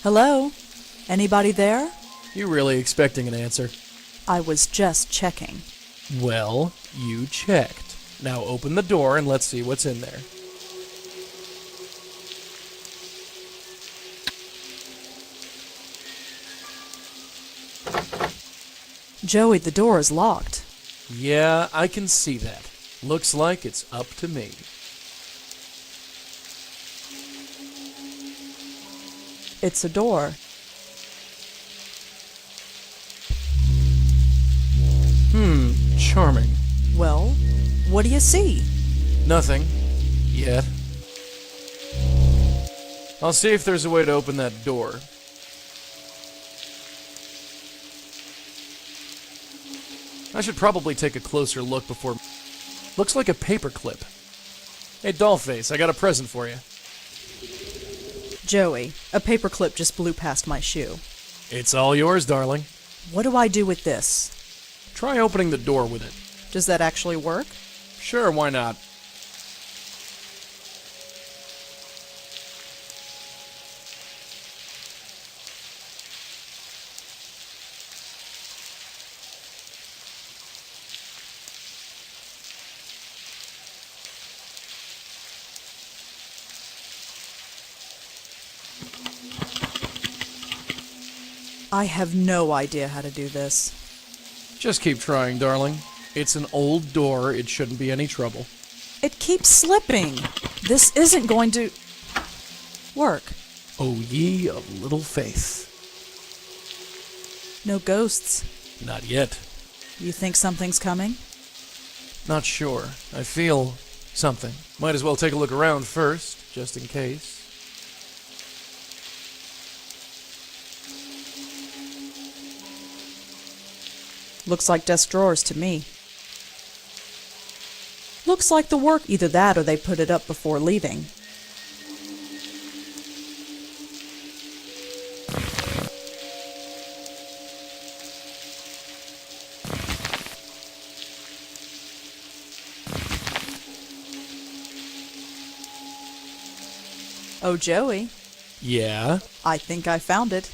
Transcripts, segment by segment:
Hello? Anybody there? You really expecting an answer? I was just checking. Well, you checked. Now open the door and let's see what's in there. Joey, the door is locked. Yeah, I can see that. Looks like it's up to me. It's a door. Charming. Well, what do you see? Nothing. Yet. I'll see if there's a way to open that door. I should probably take a closer look before... Looks like a paperclip. Hey, Dollface, I got a present for you. Joey, a paperclip just blew past my shoe. It's all yours, darling. What do I do with this? Try opening the door with it. Does that actually work? Sure, why not? I have no idea how to do this. Just keep trying, darling. It's an old door, it shouldn't be any trouble. It keeps slipping. This isn't going to work. O ye of little faith. No ghosts. Not yet. You think something's coming? Not sure. I feel something. Might as well take a look around first, just in case. Looks like desk drawers to me. Looks like the work, either that or they put it up before leaving. Oh, Joey, Yeah? I think I found it.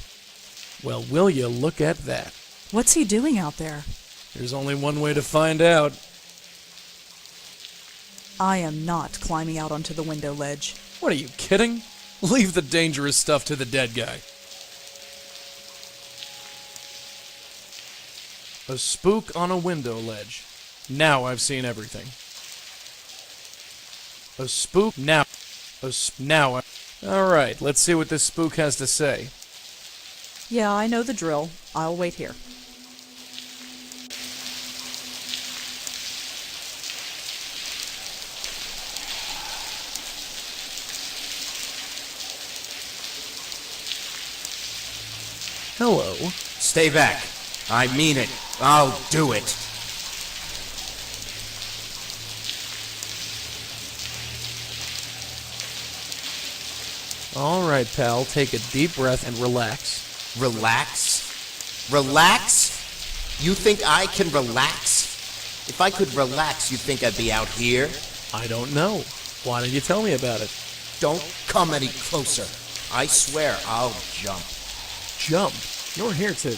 Well, will you look at that? What's he doing out there? There's only one way to find out. I am not climbing out onto the window ledge. What, are you kidding? Leave the dangerous stuff to the dead guy. A spook on a window ledge. Now I've seen everything. A spook now. Alright, let's see what this spook has to say. Yeah, I know the drill. I'll wait here. Hello. Stay back. I mean it. I'll do it. Alright, pal, take a deep breath and relax. Relax? Relax? You think I can relax? If I could relax, you think I'd be out here? I don't know. Why don't you tell me about it? Don't come any closer. I swear I'll jump. Jump? You're here to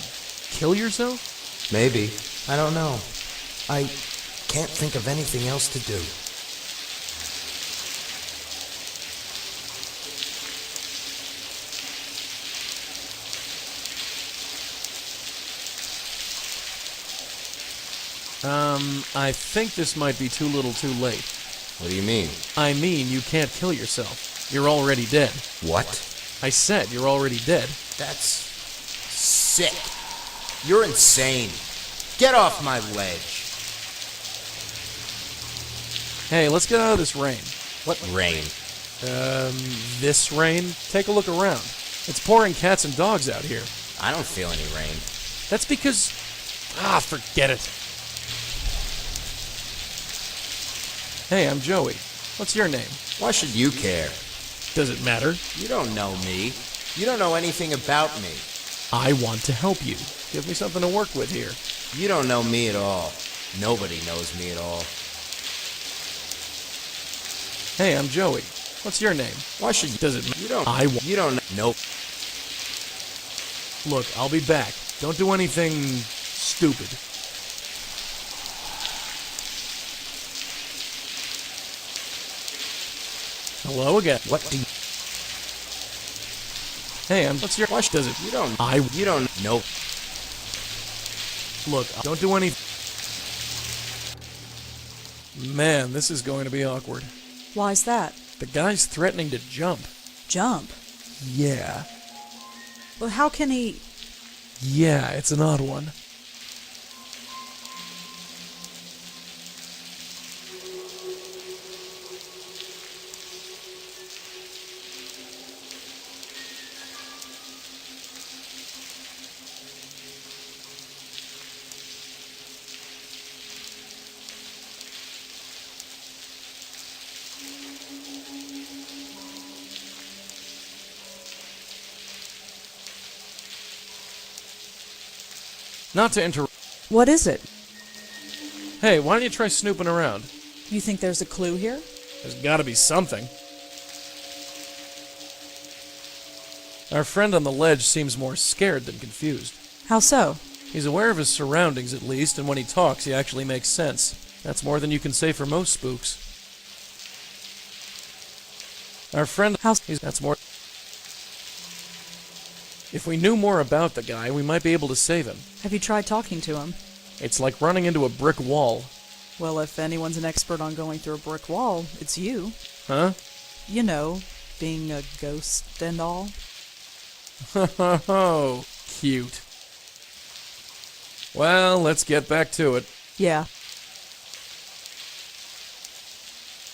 kill yourself? Maybe. I don't know. I can't think of anything else to do. I think this might be too little too late. What do you mean? I mean, you can't kill yourself. You're already dead. What? I said you're already dead. That's sick. You're insane. Get off my ledge. Hey, let's get out of this rain. What rain? This rain? Take a look around. It's pouring cats and dogs out here. I don't feel any rain. That's because... forget it. Hey, I'm Joey. What's your name? Why should you care? Does it matter? You don't know me. You don't know anything about me. I want to help you. Give me something to work with here. You don't know me at all. Nobody knows me at all. Hey, I'm Joey. What's your name? Why should you? Does it matter? You don't. I want. You don't. Nope. Look, I'll be back. Don't do anything stupid. Hello again. What do you... Hey, what's your question? Does it? You don't know. Look, don't do any... Man, this is going to be awkward. Why's that? The guy's threatening to jump. Jump? Yeah. Well, how can he... Yeah, it's an odd one. Not to interrupt. What is it? Hey, why don't you try snooping around? You think there's a clue here? There's gotta be something. Our friend on the ledge seems more scared than confused. How so? He's aware of his surroundings, at least, and when he talks, he actually makes sense. That's more than you can say for most spooks. Our friend... That's more... If we knew more about the guy, we might be able to save him. Have you tried talking to him? It's like running into a brick wall. Well, if anyone's an expert on going through a brick wall, it's you. Huh? You know, being a ghost and all. Oh, cute. Well, let's get back to it. Yeah.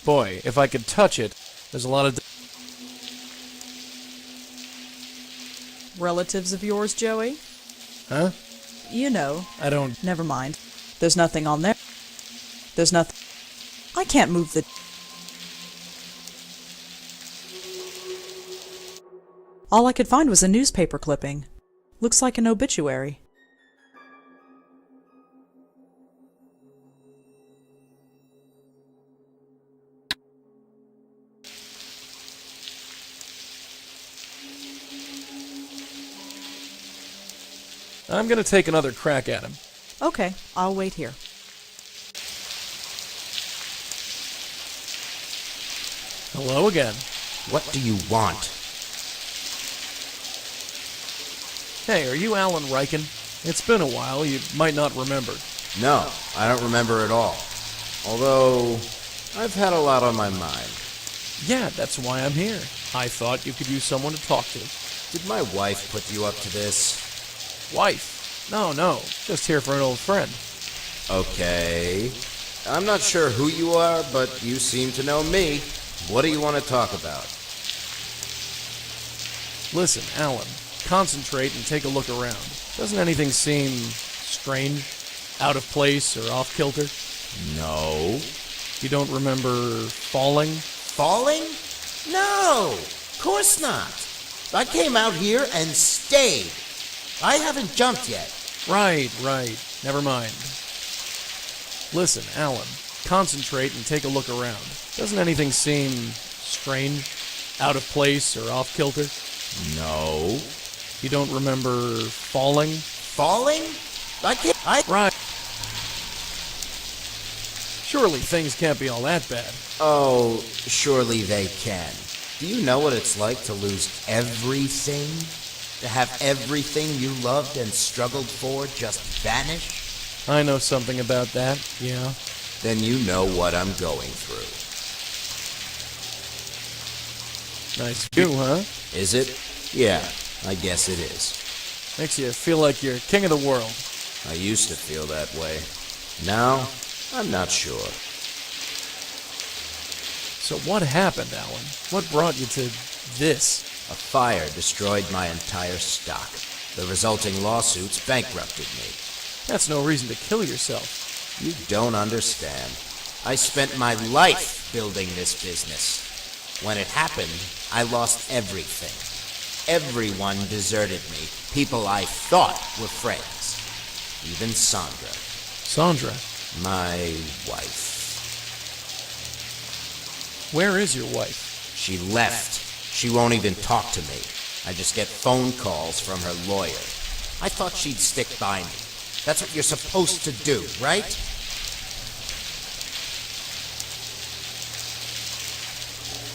Boy, if I could touch it, there's a lot of... Relatives of yours, Joey? Huh? You know. I don't... Never mind. There's nothing on there. There's nothing... I can't move the... All I could find was a newspaper clipping. Looks like an obituary. I'm gonna take another crack at him. Okay, I'll wait here. Hello again. What do you want? Hey, are you Alan Riken? It's been a while, you might not remember. No, I don't remember at all. Although, I've had a lot on my mind. Yeah, that's why I'm here. I thought you could use someone to talk to. Did my wife put you up to this? Wife? No, just here for an old friend. Okay. I'm not sure who you are, but you seem to know me. What do you want to talk about? Listen, Alan, concentrate and take a look around. Doesn't anything seem strange, out of place, or off-kilter? No. You don't remember falling? Falling? No, of course not. I came out here and stayed. I haven't jumped yet. Right. Never mind. Listen, Alan, concentrate and take a look around. Doesn't anything seem strange, out of place, or off-kilter? No. You don't remember falling? Falling? Right. Surely things can't be all that bad. Oh, surely they can. Do you know what it's like to lose everything? To have everything you loved and struggled for just vanish? I know something about that, yeah. Then you know what I'm going through. Nice view, huh? Is it? Yeah, I guess it is. Makes you feel like you're king of the world. I used to feel that way. Now, I'm not sure. So what happened, Alan? What brought you to this? A fire destroyed my entire stock. The resulting lawsuits bankrupted me. That's no reason to kill yourself. You don't understand. I spent my life building this business. When it happened, I lost everything. Everyone deserted me. People I thought were friends. Even Sandra. Sandra? My wife. Where is your wife? She left. She won't even talk to me. I just get phone calls from her lawyer. I thought she'd stick by me. That's what you're supposed to do, right?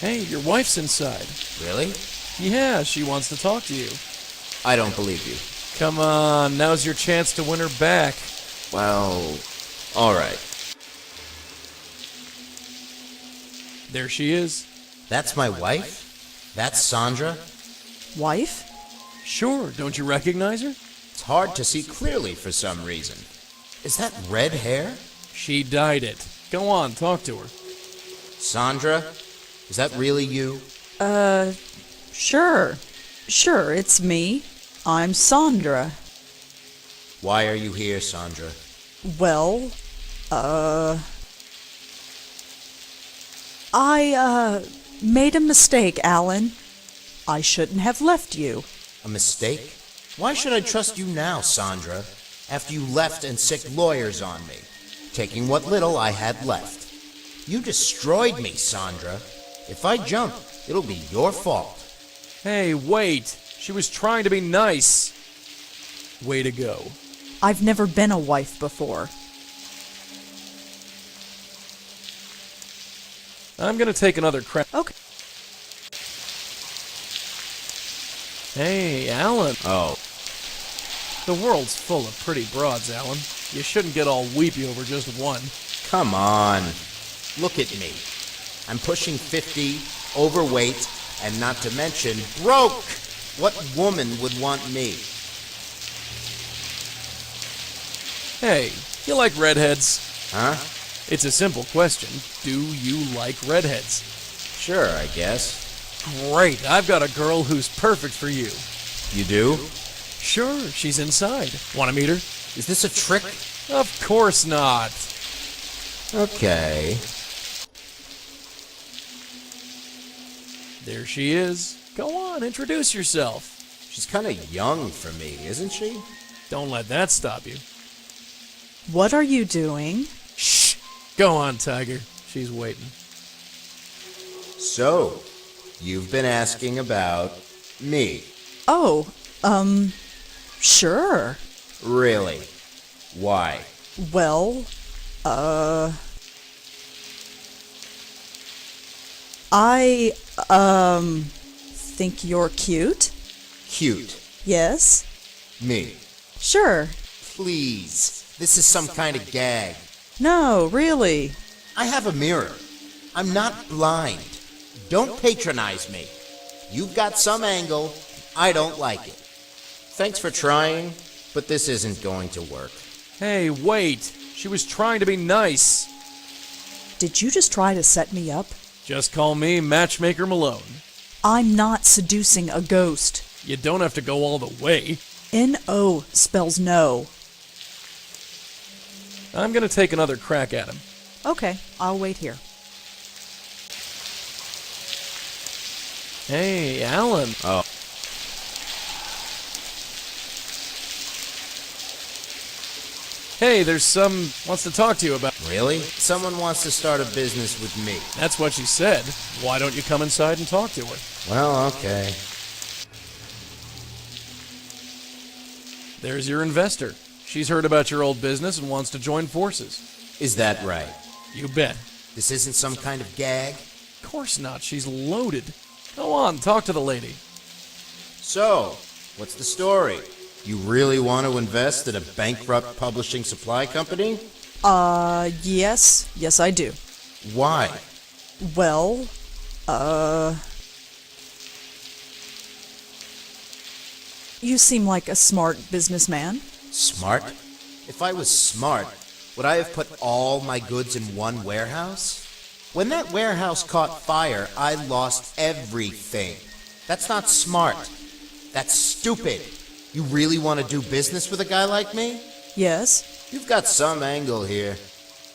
Hey, your wife's inside. Really? Yeah, she wants to talk to you. I don't believe you. Come on, now's your chance to win her back. Well, all right. There she is. That's my wife? That's Sandra? Wife? Sure, don't you recognize her? It's hard to see clearly for some reason. Is that red hair? She dyed it. Go on, talk to her. Sandra? Is that really you? Sure. Sure, it's me. I'm Sandra. Why are you here, Sandra? Well, I made a mistake, Alan. I shouldn't have left you. A mistake? Why should I trust you now, Sandra, after you left and sick lawyers on me, taking what little I had left? You destroyed me, Sandra. If I jump, it'll be your fault. Hey, wait. She was trying to be nice. Way to go. I've never been a wife before. I'm gonna take another crack. Okay. Hey, Alan. Oh. The world's full of pretty broads, Alan. You shouldn't get all weepy over just one. Come on. Look at me. I'm pushing 50, overweight, and not to mention broke. What woman would want me? Hey, you like redheads? Huh? It's a simple question. Do you like redheads? Sure, I guess. Great, I've got a girl who's perfect for you. You do? Sure, she's inside. Want to meet her? Is this a trick? Of course not. Okay. There she is. Go on, introduce yourself. She's kind of young for me, isn't she? Don't let that stop you. What are you doing? Shh! Go on, Tiger. She's waiting. So, you've been asking about me. Oh, sure. Really? Why? Well, I, think you're cute. Cute. Yes? Me. Sure. Please. This is some kind of gag. No, really. I have a mirror. I'm not blind. Don't patronize me. You've got some angle. I don't like it. Thanks for trying, but this isn't going to work. Hey, wait. She was trying to be nice. Did you just try to set me up? Just call me Matchmaker Malone. I'm not seducing a ghost. You don't have to go all the way. N-O spells no. I'm gonna take another crack at him. Okay, I'll wait here. Hey, Alan. Oh. Hey, there's some wants to talk to you about. Really? Someone wants to start a business with me. That's what she said. Why don't you come inside and talk to her? Well, okay. There's your investor. She's heard about your old business and wants to join forces. Is that right? You bet. This isn't some kind of gag? Of course not. She's loaded. Go on, talk to the lady. So, what's the story? You really want to invest in a bankrupt publishing supply company? Yes. Yes, I do. Why? Well, you seem like a smart businessman. Smart? If I was smart, would I have put all my goods in one warehouse? When that warehouse caught fire, I lost everything. That's not smart. That's stupid. You really want to do business with a guy like me? Yes. You've got some angle here.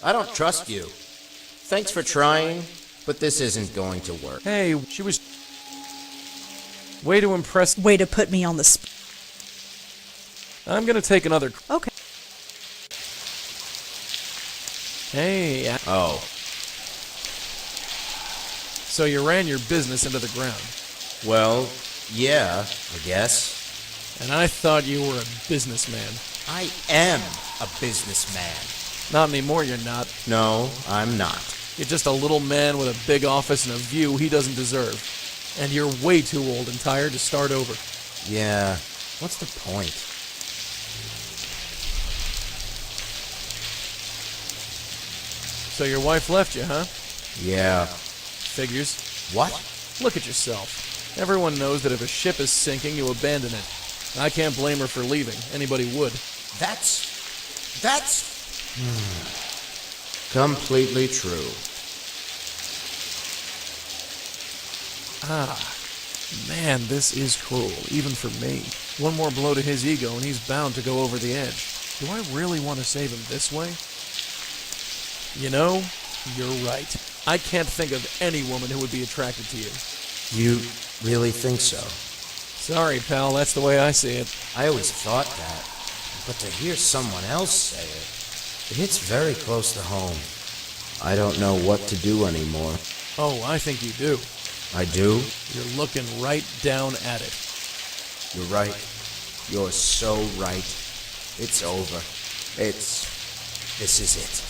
I don't trust you. Thanks for trying, but this isn't going to work. Hey, she was... Way to impress... Way to put me on the I'm gonna take another... Okay. Hey, Oh. so you ran your business into the ground. Well, yeah, I guess. And I thought you were a businessman. I am a businessman. Not anymore, you're not. No, I'm not. You're just a little man with a big office and a view he doesn't deserve. And you're way too old and tired to start over. Yeah, what's the point? So your wife left you, huh? Yeah. Figures. What? Look at yourself. Everyone knows that if a ship is sinking, you abandon it. I can't blame her for leaving. Anybody would. That's completely true. Man, this is cruel, even for me. One more blow to his ego and he's bound to go over the edge. Do I really want to save him this way? You know, you're right. I can't think of any woman who would be attracted to you. You really think so? Sorry, pal, that's the way I see it. I always thought that. But to hear someone else say it, it hits very close to home. I don't know what to do anymore. Oh, I think you do. I do? You're looking right down at it. You're right. You're so right. It's over. This is it.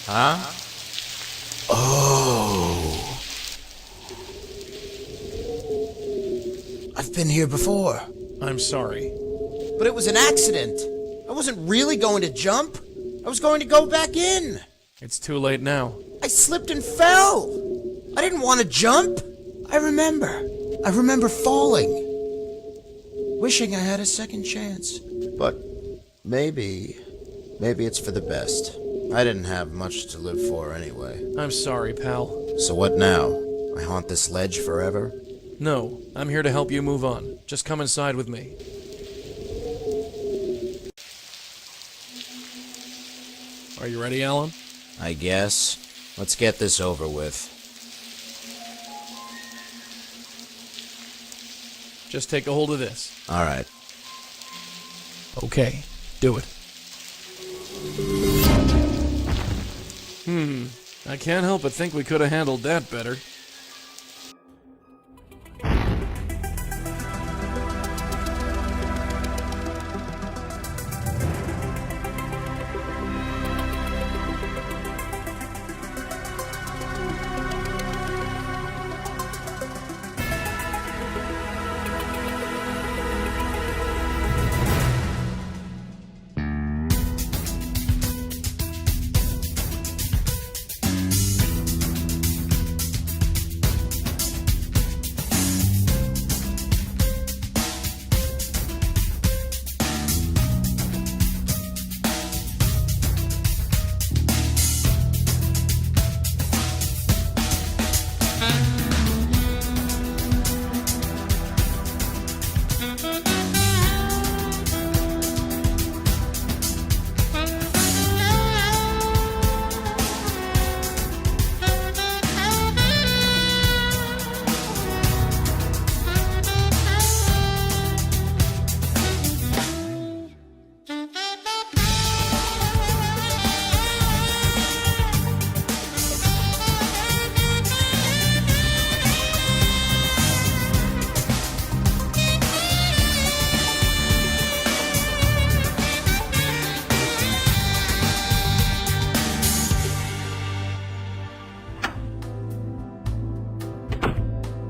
Huh? Oh. I've been here before. I'm sorry. But it was an accident. I wasn't really going to jump. I was going to go back in. It's too late now. I slipped and fell. I didn't want to jump. I remember falling. Wishing I had a second chance. But maybe it's for the best. I didn't have much to live for anyway. I'm sorry, pal. So what now? I haunt this ledge forever? No, I'm here to help you move on. Just come inside with me. Are you ready, Alan? I guess. Let's get this over with. Just take a hold of this. All right. Okay, do it. I can't help but think we could have handled that better.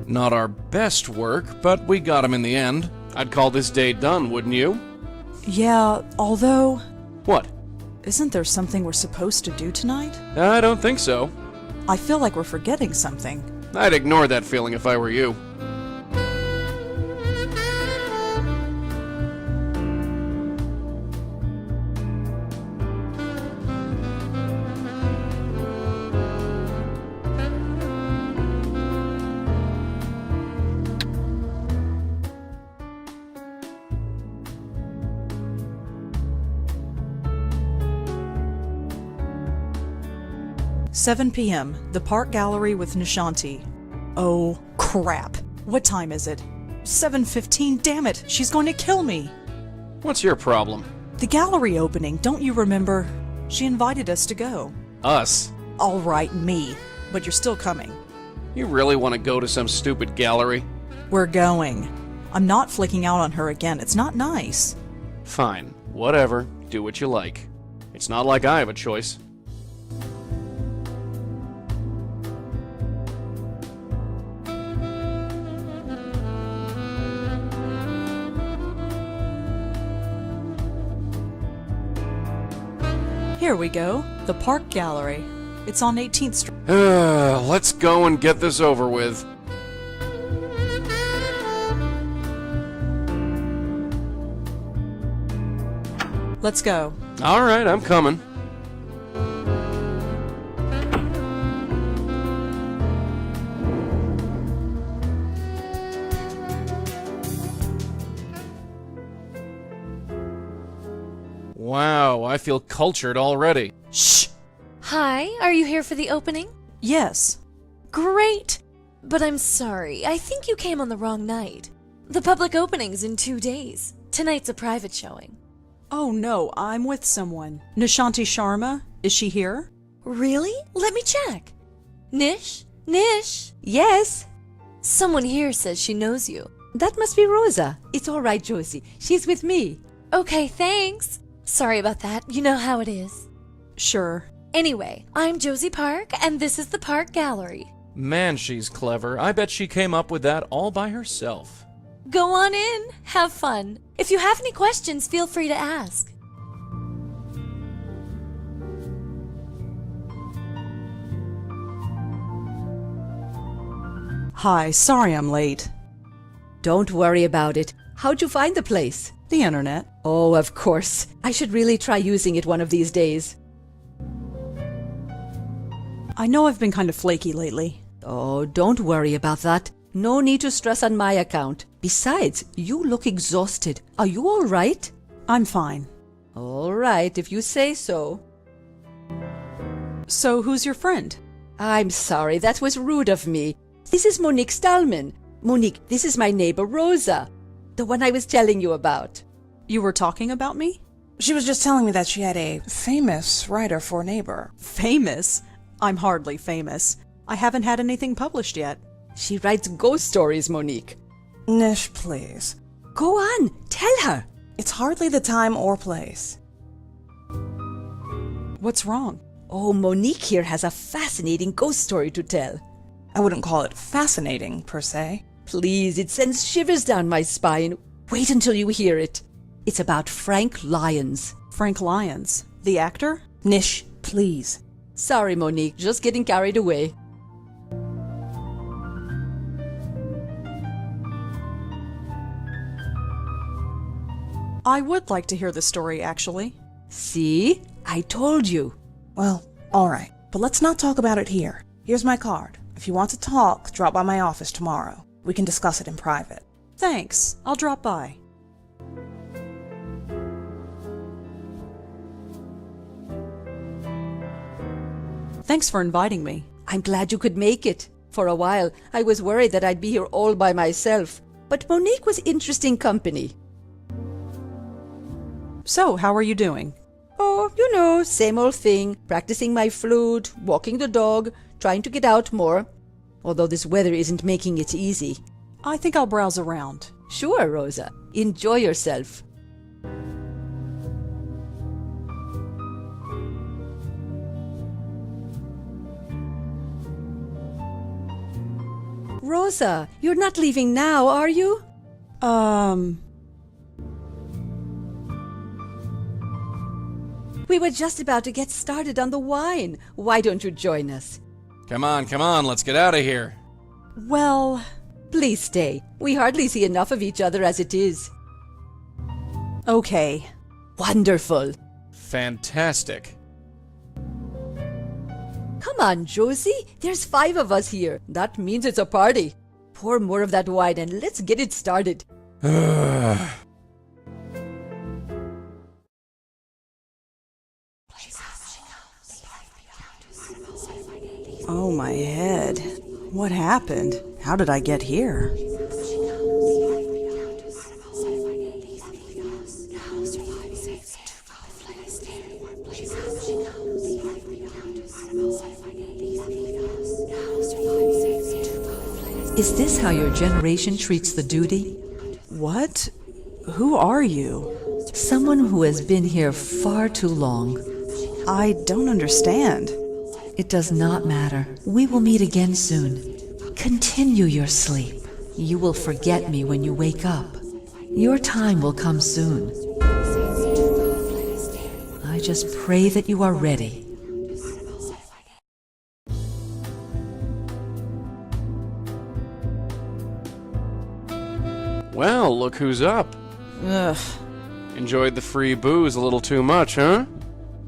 Not our best work, but we got him in the end. I'd call this day done, wouldn't you? Yeah, although, What? isn't there something we're supposed to do tonight? I don't think so. I feel like we're forgetting something. I'd ignore that feeling if I were you. "7 p.m., the Park Gallery with Nishanti." Oh, crap. What time is it? 7:15, damn it, she's going to kill me. What's your problem? The gallery opening, don't you remember? She invited us to go. Us? All right, me. But you're still coming. You really want to go to some stupid gallery? We're going. I'm not flicking out on her again. It's not nice. Fine, whatever. Do what you like. It's not like I have a choice. Here we go. The Park Gallery. It's on 18th Street. Let's go and get this over with. Let's go. Alright, I'm coming. Wow, I feel cultured already. Shh! Hi, are you here for the opening? Yes. Great! But I'm sorry, I think you came on the wrong night. The public opening's in 2 days. Tonight's a private showing. Oh no, I'm with someone. Nishanti Sharma? Is she here? Really? Let me check. Nish? Nish? Yes, Someone here says she knows you. that must be Rosa. It's all right, Josie. She's with me. Okay, thanks. Sorry about that, you know how it is. Sure. Anyway, I'm Josie Park, and this is the Park Gallery. Man, she's clever. I bet she came up with that all by herself. Go on in, have fun. If you have any questions, feel free to ask. Hi, sorry I'm late. Don't worry about it. How'd you find the place? The internet. Oh, of course. I should really try using it one of these days. I know I've been kind of flaky lately. Oh, don't worry about that. No need to stress on my account. Besides, you look exhausted. Are you all right? I'm fine. All right, if you say so. So who's your friend? I'm sorry, that was rude of me. This is Monique Stallman. Monique, this is my neighbor Rosa. The one I was telling you about. You were talking about me? She was just telling me that she had a famous writer for a neighbor. Famous? I'm hardly famous. I haven't had anything published yet. She writes ghost stories, Monique. Nish, please. Go on, tell her. It's hardly the time or place. What's wrong? Oh, Monique here has a fascinating ghost story to tell. I wouldn't call it fascinating, per se. Please, it sends shivers down my spine. Wait until you hear it. It's about Frank Lyons. Frank Lyons. The actor? Nish, please. Sorry, Monique, just getting carried away. I would like to hear the story, actually. See? I told you. Well, alright. But let's not talk about it here. Here's my card. If you want to talk, drop by my office tomorrow. We can discuss it in private. Thanks. I'll drop by. Thanks for inviting me. I'm glad you could make it. For a while, I was worried that I'd be here all by myself. But Monique was interesting company. So, how are you doing? Oh, you know, same old thing. Practicing my flute, walking the dog, trying to get out more. Although this weather isn't making it easy. I think I'll browse around. Sure, Rosa. Enjoy yourself. Rosa, you're not leaving now, are you? We were just about to get started on the wine. Why don't you join us? Come on, let's get out of here. Well, Please stay. We hardly see enough of each other as it is. okay. Wonderful. Fantastic. Come on, Josie. There's 5 of us here. That means it's a party. Pour more of that wine and let's get it started. Oh, my head. What happened? How did I get here? Is this how your generation treats the duty? What? Who are you? Someone who has been here far too long. I don't understand. It does not matter. We will meet again soon. Continue your sleep. You will forget me when you wake up. Your time will come soon. I just pray that you are ready. Well, look who's up. Ugh. Enjoyed the free booze a little too much, huh?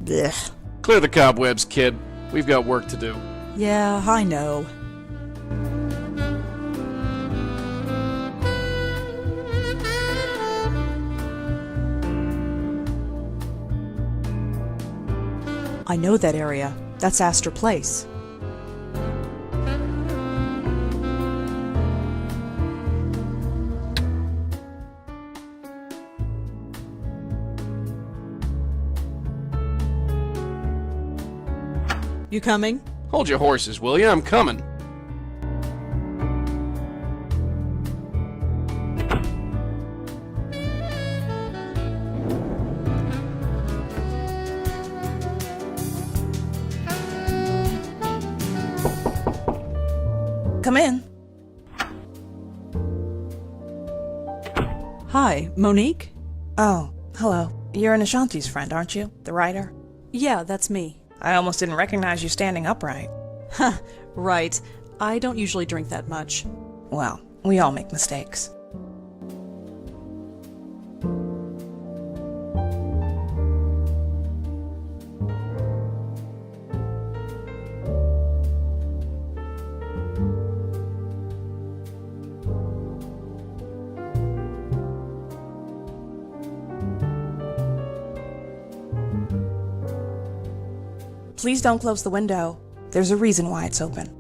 Blech. Clear the cobwebs, kid. We've got work to do. Yeah, I know. I know that area. That's Astor Place. You coming? Hold your horses, will ya? I'm coming. Come in. Hi, Monique? Oh, hello. You're Nishanti's friend, aren't you? The writer? Yeah, that's me. I almost didn't recognize you standing upright. Huh, right. I don't usually drink that much. Well, we all make mistakes. Please don't close the window. There's a reason why it's open.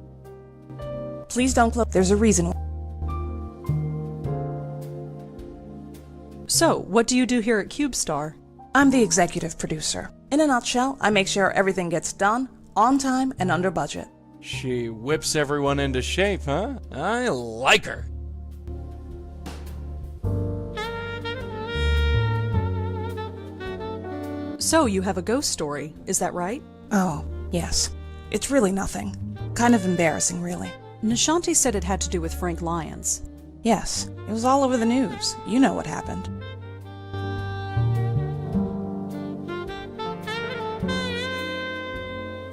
Please don't close. There's a reason. So, what do you do here at CubeStar? I'm the executive producer. In a nutshell, I make sure everything gets done, on time, and under budget. She whips everyone into shape, huh? I like her. So, you have a ghost story, is that right? Oh, yes. It's really nothing. Kind of embarrassing, really. Nishanti said it had to do with Frank Lyons. Yes, it was all over the news. You know what happened.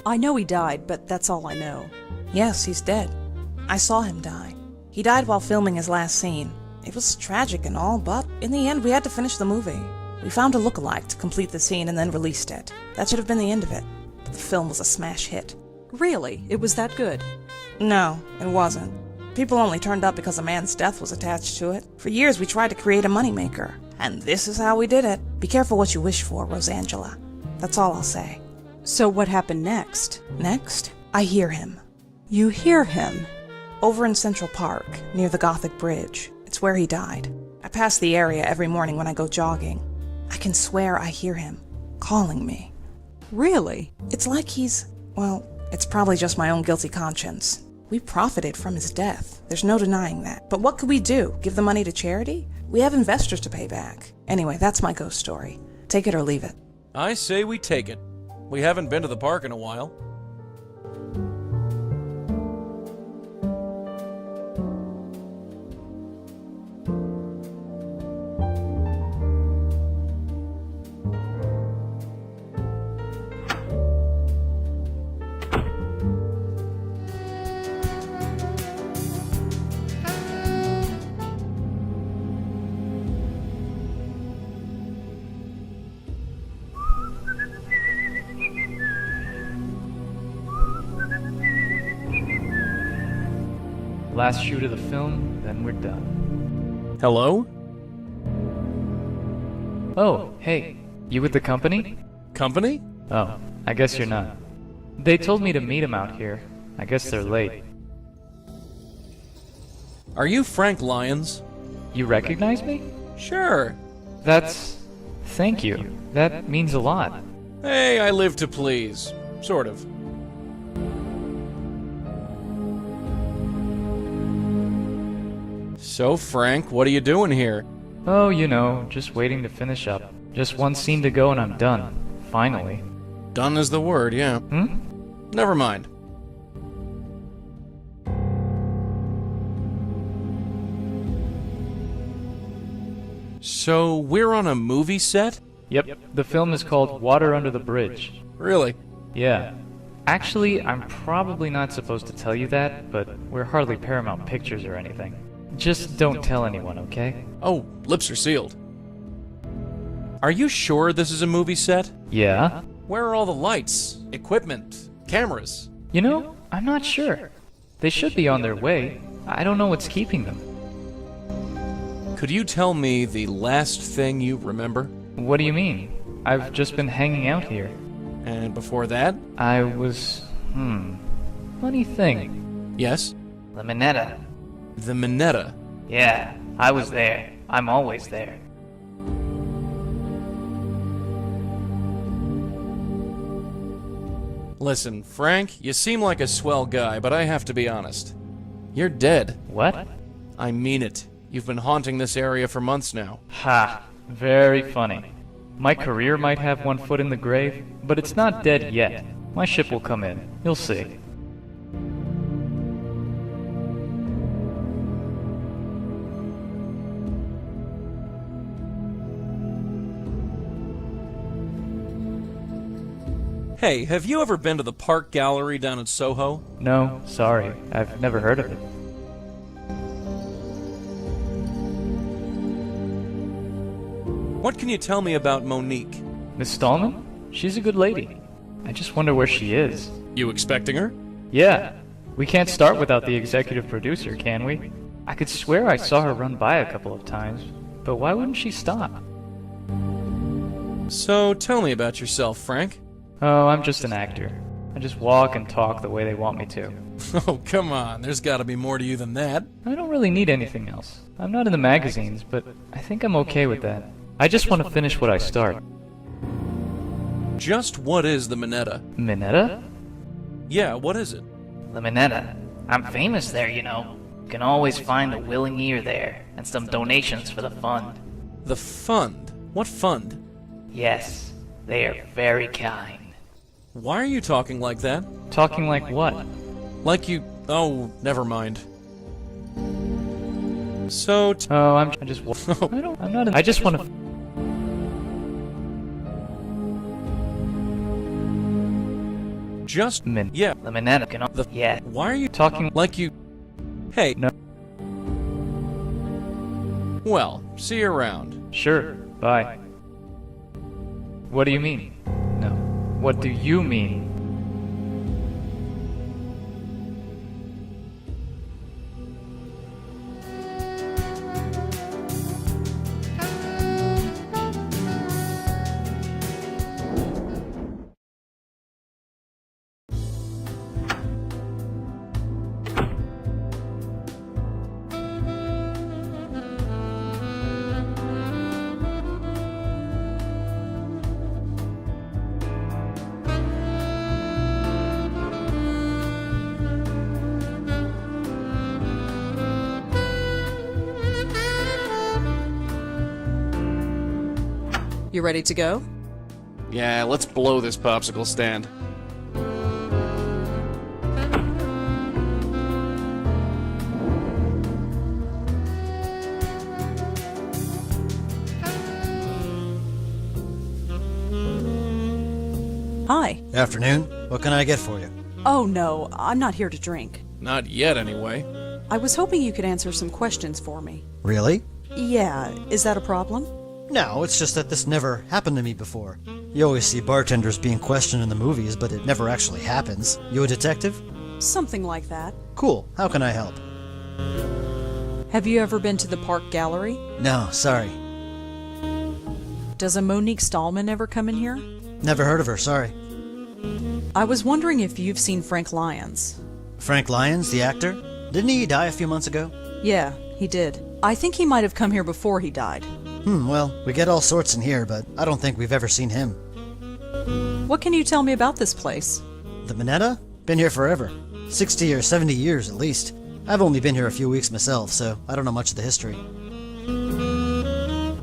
I know he died, but that's all I know. Yes, he's dead. I saw him die. He died while filming his last scene. It was tragic and all, but in the end we had to finish the movie. We found a lookalike to complete the scene and then released it. That should have been the end of it. But the film was a smash hit. Really? It was that good? No, it wasn't. People only turned up because a man's death was attached to it. For years we tried to create a moneymaker. And this is how we did it. Be careful what you wish for, Rosangela. That's all I'll say. So what happened next? Next, I hear him. You hear him? Over in Central Park, near the Gothic Bridge. It's where he died. I pass the area every morning when I go jogging. I can swear I hear him, calling me. Really? It's like well, it's probably just my own guilty conscience. We profited from his death. There's no denying that. But what could we do? Give the money to charity? We have investors to pay back. Anyway, that's my ghost story. Take it or leave it. I say we take it. We haven't been to the park in a while. Last shoot of the film, then we're done. Hello? Oh, hey, you with the company? Company? Oh, I guess you're not. They told me to meet them out here. I guess they're late. Are you Frank Lyons? You recognize me? Sure. Thank you. That means a lot. Hey, I live to please. Sort of. So, Frank, what are you doing here? Oh, you know, just waiting to finish up. Just one scene to go and I'm done. Finally. Done is the word, yeah. Never mind. So, we're on a movie set? Yep, the film is called Water Under the Bridge. Really? Yeah. Actually, I'm probably not supposed to tell you that, but we're hardly Paramount Pictures or anything. Just don't tell anyone, okay? Oh, lips are sealed. Are you sure this is a movie set? Yeah? Where are all the lights, equipment, cameras? You know, I'm not sure. They should be on their way. I don't know what's keeping them. Could you tell me the last thing you remember? What do you mean? I've just been hanging out here. And before that? I was... Funny thing. Yes? The Minetta. The Minetta. Yeah, I was there. I'm always there. Listen, Frank, you seem like a swell guy, but I have to be honest. You're dead. What? I mean it. You've been haunting this area for months now. Ha! Very funny. My career might have one foot in the grave, but it's not dead yet. My ship will come in. You'll see. Hey, have you ever been to the Park Gallery down in Soho? No, sorry. I've never heard of it. What can you tell me about Monique? Miss Stallman? She's a good lady. I just wonder where she is. You expecting her? Yeah. We can't start without the executive producer, can we? I could swear I saw her run by a couple of times, but why wouldn't she stop? So, tell me about yourself, Frank. Oh, I'm just an actor. I just walk and talk the way they want me to. Oh, come on. There's gotta be more to you than that. I don't really need anything else. I'm not in the magazines, but I think I'm okay with that. I just want to finish what I start. Just what is the Minetta? Minetta? Yeah, what is it? The Minetta. I'm famous there, you know. You can always find a willing ear there, and some donations for the fund. The fund? What fund? Yes, they are very kind. Why are you talking like that? Talking like what? Like you... Oh, never mind. So... Oh, I just... I'm not... I just want to... Just... Yeah. The Minetta can... Yeah. Why are you Talking like you... Hey. No. Well, see you around. Sure. Bye. What do you mean? No. What do you mean? You ready to go? Yeah, let's blow this popsicle stand. Hi. Afternoon. What can I get for you? Oh no, I'm not here to drink. Not yet, anyway. I was hoping you could answer some questions for me. Really? Yeah, is that a problem? No, it's just that this never happened to me before. You always see bartenders being questioned in the movies, but it never actually happens. You a detective? Something like that. Cool. How can I help? Have you ever been to the Park Gallery? No, sorry. Does a Monique Stallman ever come in here? Never heard of her, sorry. I was wondering if you've seen Frank Lyons. Frank Lyons, the actor? Didn't he die a few months ago? Yeah, he did. I think he might have come here before he died. Well, we get all sorts in here, but I don't think we've ever seen him. What can you tell me about this place? The Minetta? Been here forever. 60 or 70 years at least. I've only been here a few weeks myself, so I don't know much of the history.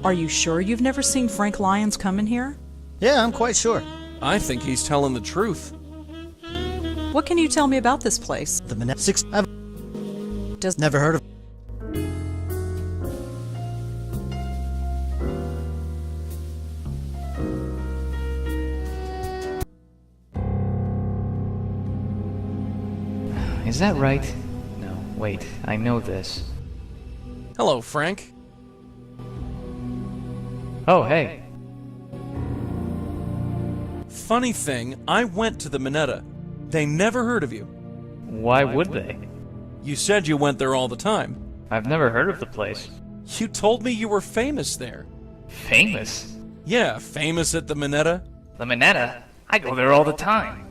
Are you sure you've never seen Frank Lyons come in here? Yeah, I'm quite sure. I think he's telling the truth. What can you tell me about this place? The Minette 6... I've Does never heard of... Is that right? No, wait, I know this. Hello, Frank. Oh, hey. Funny thing, I went to the Minetta. They never heard of you. Why would they? You said you went there all the time. I've never heard of the place. You told me you were famous there. Famous? Yeah, famous at the Minetta. The Minetta? I go there all the time.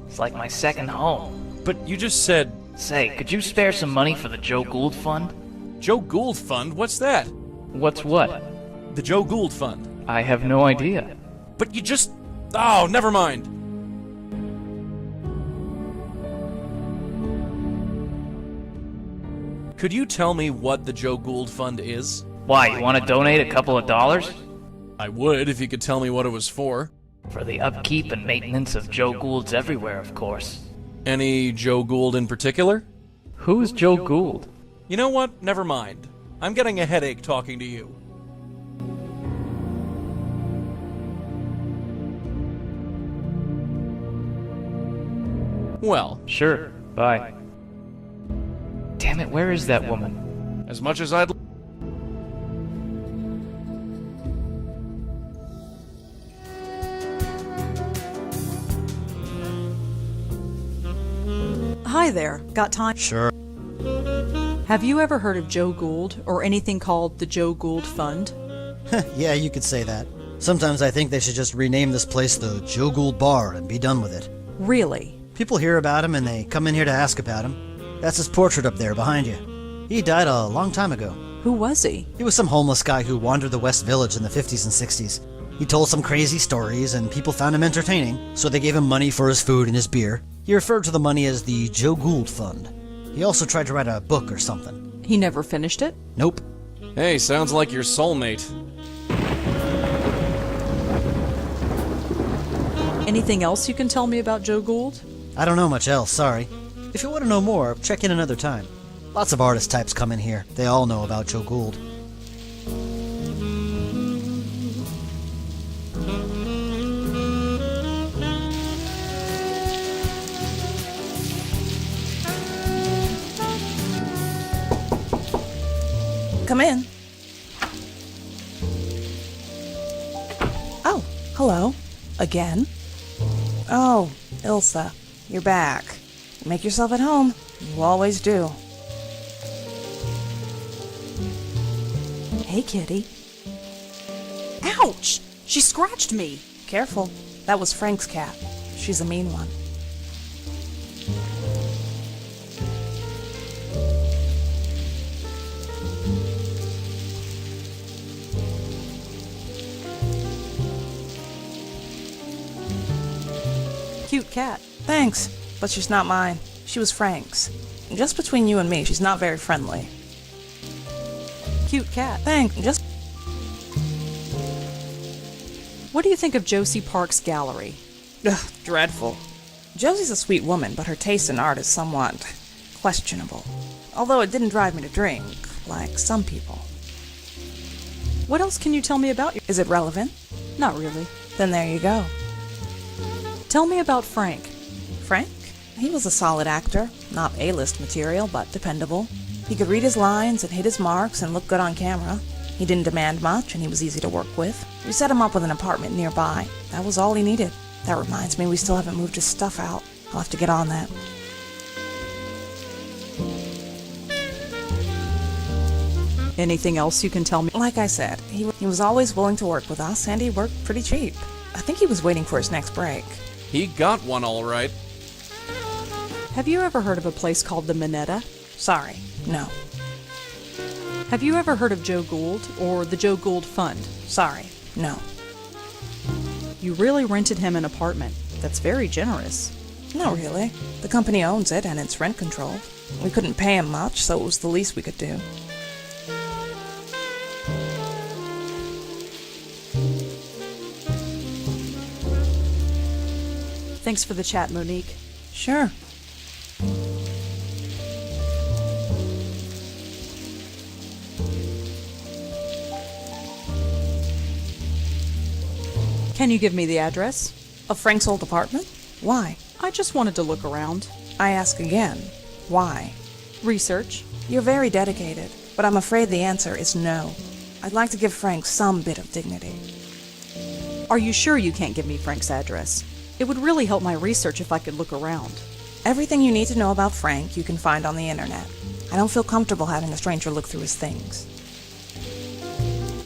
It's like my second home. But you just said... Say, could you spare some money for the Joe Gould Fund? Joe Gould Fund? What's that? What's what? The Joe Gould Fund. I have no idea. But you just... Oh, never mind. Could you tell me what the Joe Gould Fund is? Why, you want to donate a couple of dollars? I would if you could tell me what it was for. For the upkeep and maintenance of Joe Goulds everywhere, of course. Any Joe Gould in particular? Who's Joe Gould? You know what? Never mind. I'm getting a headache talking to you. Well, Sure, bye. Damn it, where is that woman? as much as I'd... Hi there. Got time? Sure. Have you ever heard of Joe Gould or anything called the Joe Gould Fund? Yeah, you could say that. Sometimes I think they should just rename this place the Joe Gould Bar and be done with it. Really? People hear about him and they come in here to ask about him. That's his portrait up there behind you. He died a long time ago. Who was he? He was some homeless guy who wandered the West Village in the 50s and 60s. He told some crazy stories and people found him entertaining, so they gave him money for his food and his beer. He referred to the money as the Joe Gould Fund. He also tried to write a book or something. He never finished it? Nope. Hey, sounds like your soulmate. Anything else you can tell me about Joe Gould? I don't know much else, sorry. If you want to know more, check in another time. Lots of artist types come in here. They all know about Joe Gould. Come in. Oh, hello. Again? Oh, Ilsa, you're back. Make yourself at home. You always do. Hey, kitty. Ouch! She scratched me. Careful. That was Frank's cat. She's a mean one. Cute cat. Thanks, but she's not mine. She was Frank's. Just between you and me, she's not very friendly. Cute cat. Thanks, just... What do you think of Josie Park's gallery? Ugh, dreadful. Josie's a sweet woman, but her taste in art is somewhat questionable. Although it didn't drive me to drink, like some people. What else can you tell me about you? Is it relevant? Not really. Then there you go. Tell me about Frank. Frank? He was a solid actor. Not A-list material, but dependable. He could read his lines and hit his marks and look good on camera. He didn't demand much, and he was easy to work with. We set him up with an apartment nearby. That was all he needed. That reminds me, we still haven't moved his stuff out. I'll have to get on that. Anything else you can tell me? Like I said, he was always willing to work with us, and he worked pretty cheap. I think he was waiting for his next break. He got one all right. Have you ever heard of a place called the Minetta? Sorry, no. Have you ever heard of Joe Gould or the Joe Gould Fund? Sorry, no. You really rented him an apartment. That's very generous. Not really. The company owns it, and it's rent controlled. We couldn't pay him much, so it was the least we could do. Thanks for the chat, Monique. Sure. Can you give me the address? Of Frank's old apartment? Why? I just wanted to look around. I ask again. Why? Research. You're very dedicated, but I'm afraid the answer is no. I'd like to give Frank some bit of dignity. Are you sure you can't give me Frank's address? It would really help my research if I could look around. Everything you need to know about Frank you can find on the internet. I don't feel comfortable having a stranger look through his things.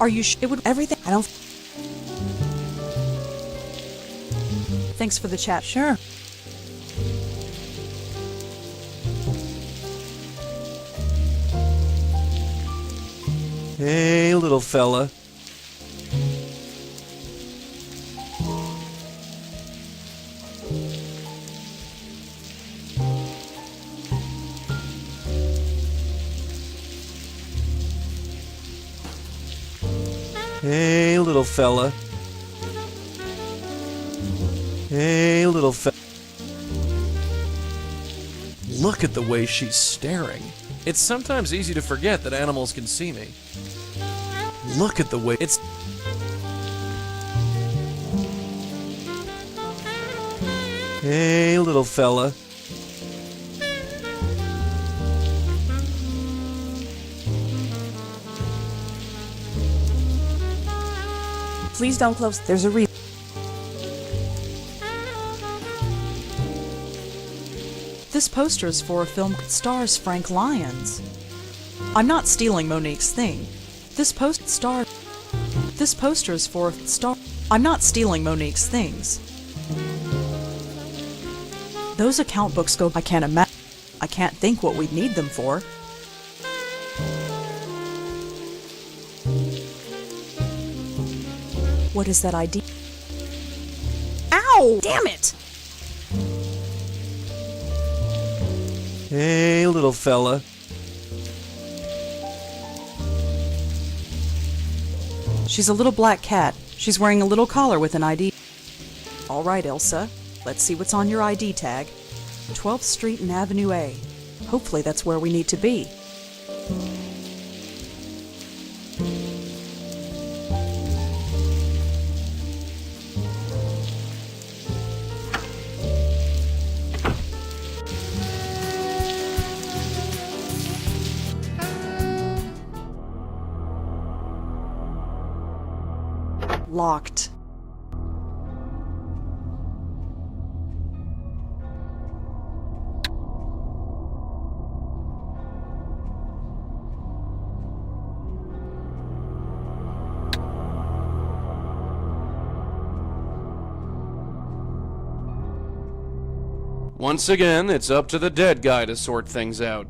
Are you it would everything I don't Thanks for the chat. Sure. Hey, little fella. Hey, little fella. Hey, little fella. Look at the way she's staring. It's sometimes easy to forget that animals can see me. Look at the way it's... Hey, little fella. Please don't close. There's a reason. This poster is for a film that stars Frank Lyons. I'm not stealing Monique's thing. This poster is for a star. I'm not stealing Monique's things. Those account books go. I can't imagine. I can't think what we'd need them for. What is that ID? Ow! Damn it! Hey, little fella. She's a little black cat. She's wearing a little collar with an ID. All right, Elsa. Let's see what's on your ID tag. 12th Street and Avenue A. Hopefully that's where we need to be. Locked. Once again, it's up to the dead guy to sort things out.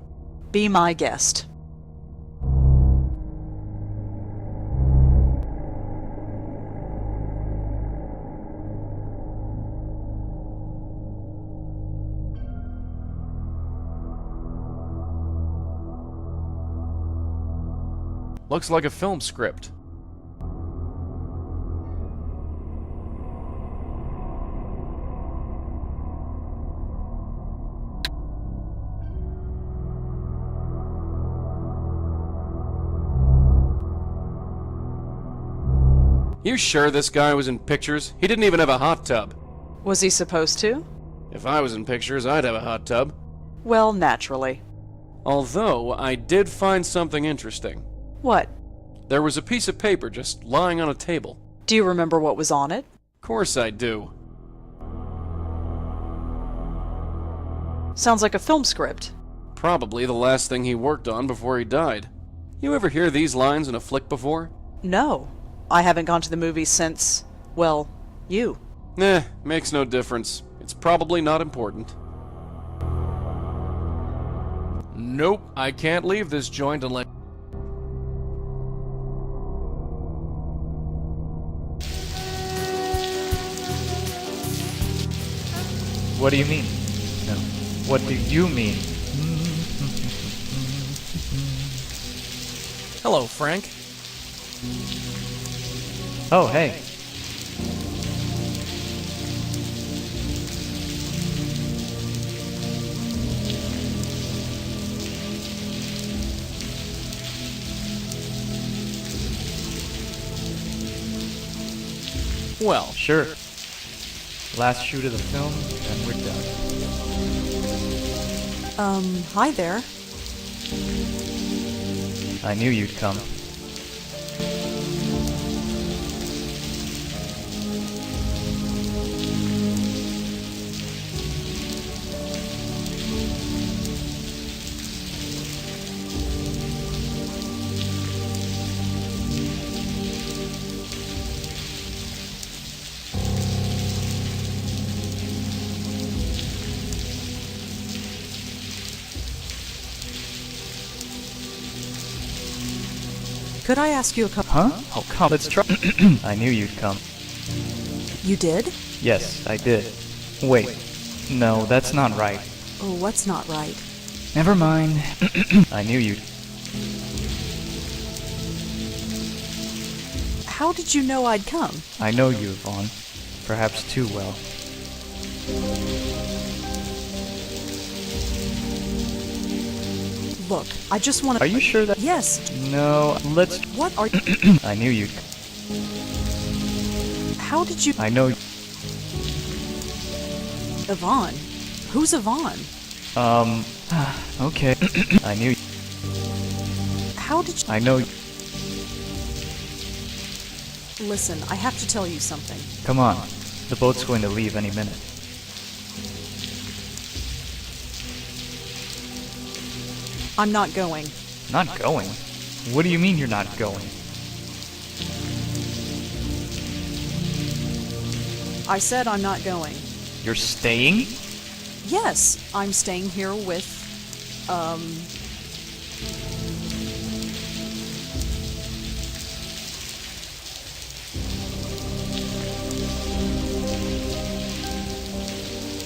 Be my guest. Looks like a film script. You sure this guy was in pictures? He didn't even have a hot tub. Was he supposed to? If I was in pictures, I'd have a hot tub. Well, naturally. Although, I did find something interesting. What? There was a piece of paper just lying on a table. Do you remember what was on it? Of course I do. Sounds like a film script. Probably the last thing he worked on before he died. You ever hear these lines in a flick before? No. I haven't gone to the movies since, well, you. Makes no difference. It's probably not important. Nope, I can't leave this joint unless... What do you mean? No. What do you mean? Hello, Frank. Oh, hey. Well, Sure. Last shoot of the film, and we're done. Hi there. I knew you'd come. Could I ask you a couple? Huh? Oh, come, let's try. I knew you'd come. You did? Yes, I did. Wait. No, that's not right. Oh, what's not right? Never mind. I knew you'd. How did you know I'd come? I know you, Vaughn. Perhaps too well. Look, I just want to... Are you sure that... Yes. No, let's... What are you... I knew you'd... How did you... I know... Yvonne? Who's Yvonne? Okay. I knew... How did you... I know... Listen, I have to tell you something. Come on. The boat's going to leave any minute. I'm not going. Not going? What do you mean you're not going? I said I'm not going. You're staying? Yes, I'm staying here with,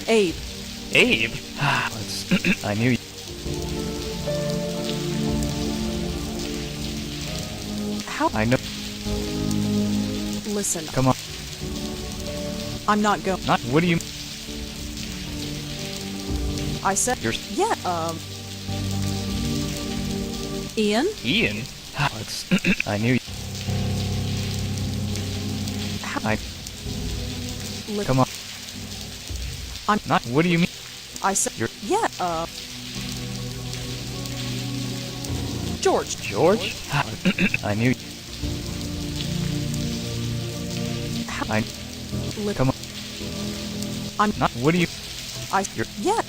Abe. Abe? I knew... How... I know... Listen, Come on. I'm not going. Not... What do you... I said... You're... Yeah, Ian? Ian? I knew... How... I... Look, Come on. I'm... Not... What do you mean? I said... You're... Yeah, George. George? I knew... How... I... Look, Come on. I'm... Not... What do you... You're... Yeah,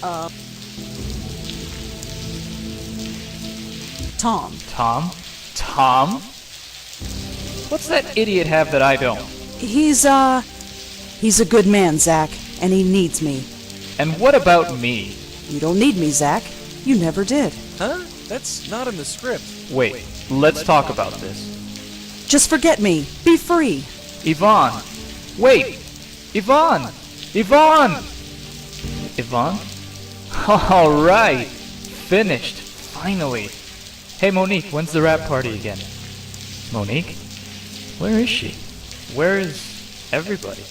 Tom. Tom? Tom? What's that idiot have that I don't? He's a good man, Zach, and he needs me. And what about me? You don't need me, Zach. You never did. Huh? That's not in the script. Wait, let's talk about this. Just forget me. Be free. Yvonne! Wait! Yvonne! Yvonne! Yvonne? Alright! Finished. Finally. Hey Monique, when's the rap party again? Monique? Where is she? Where is everybody?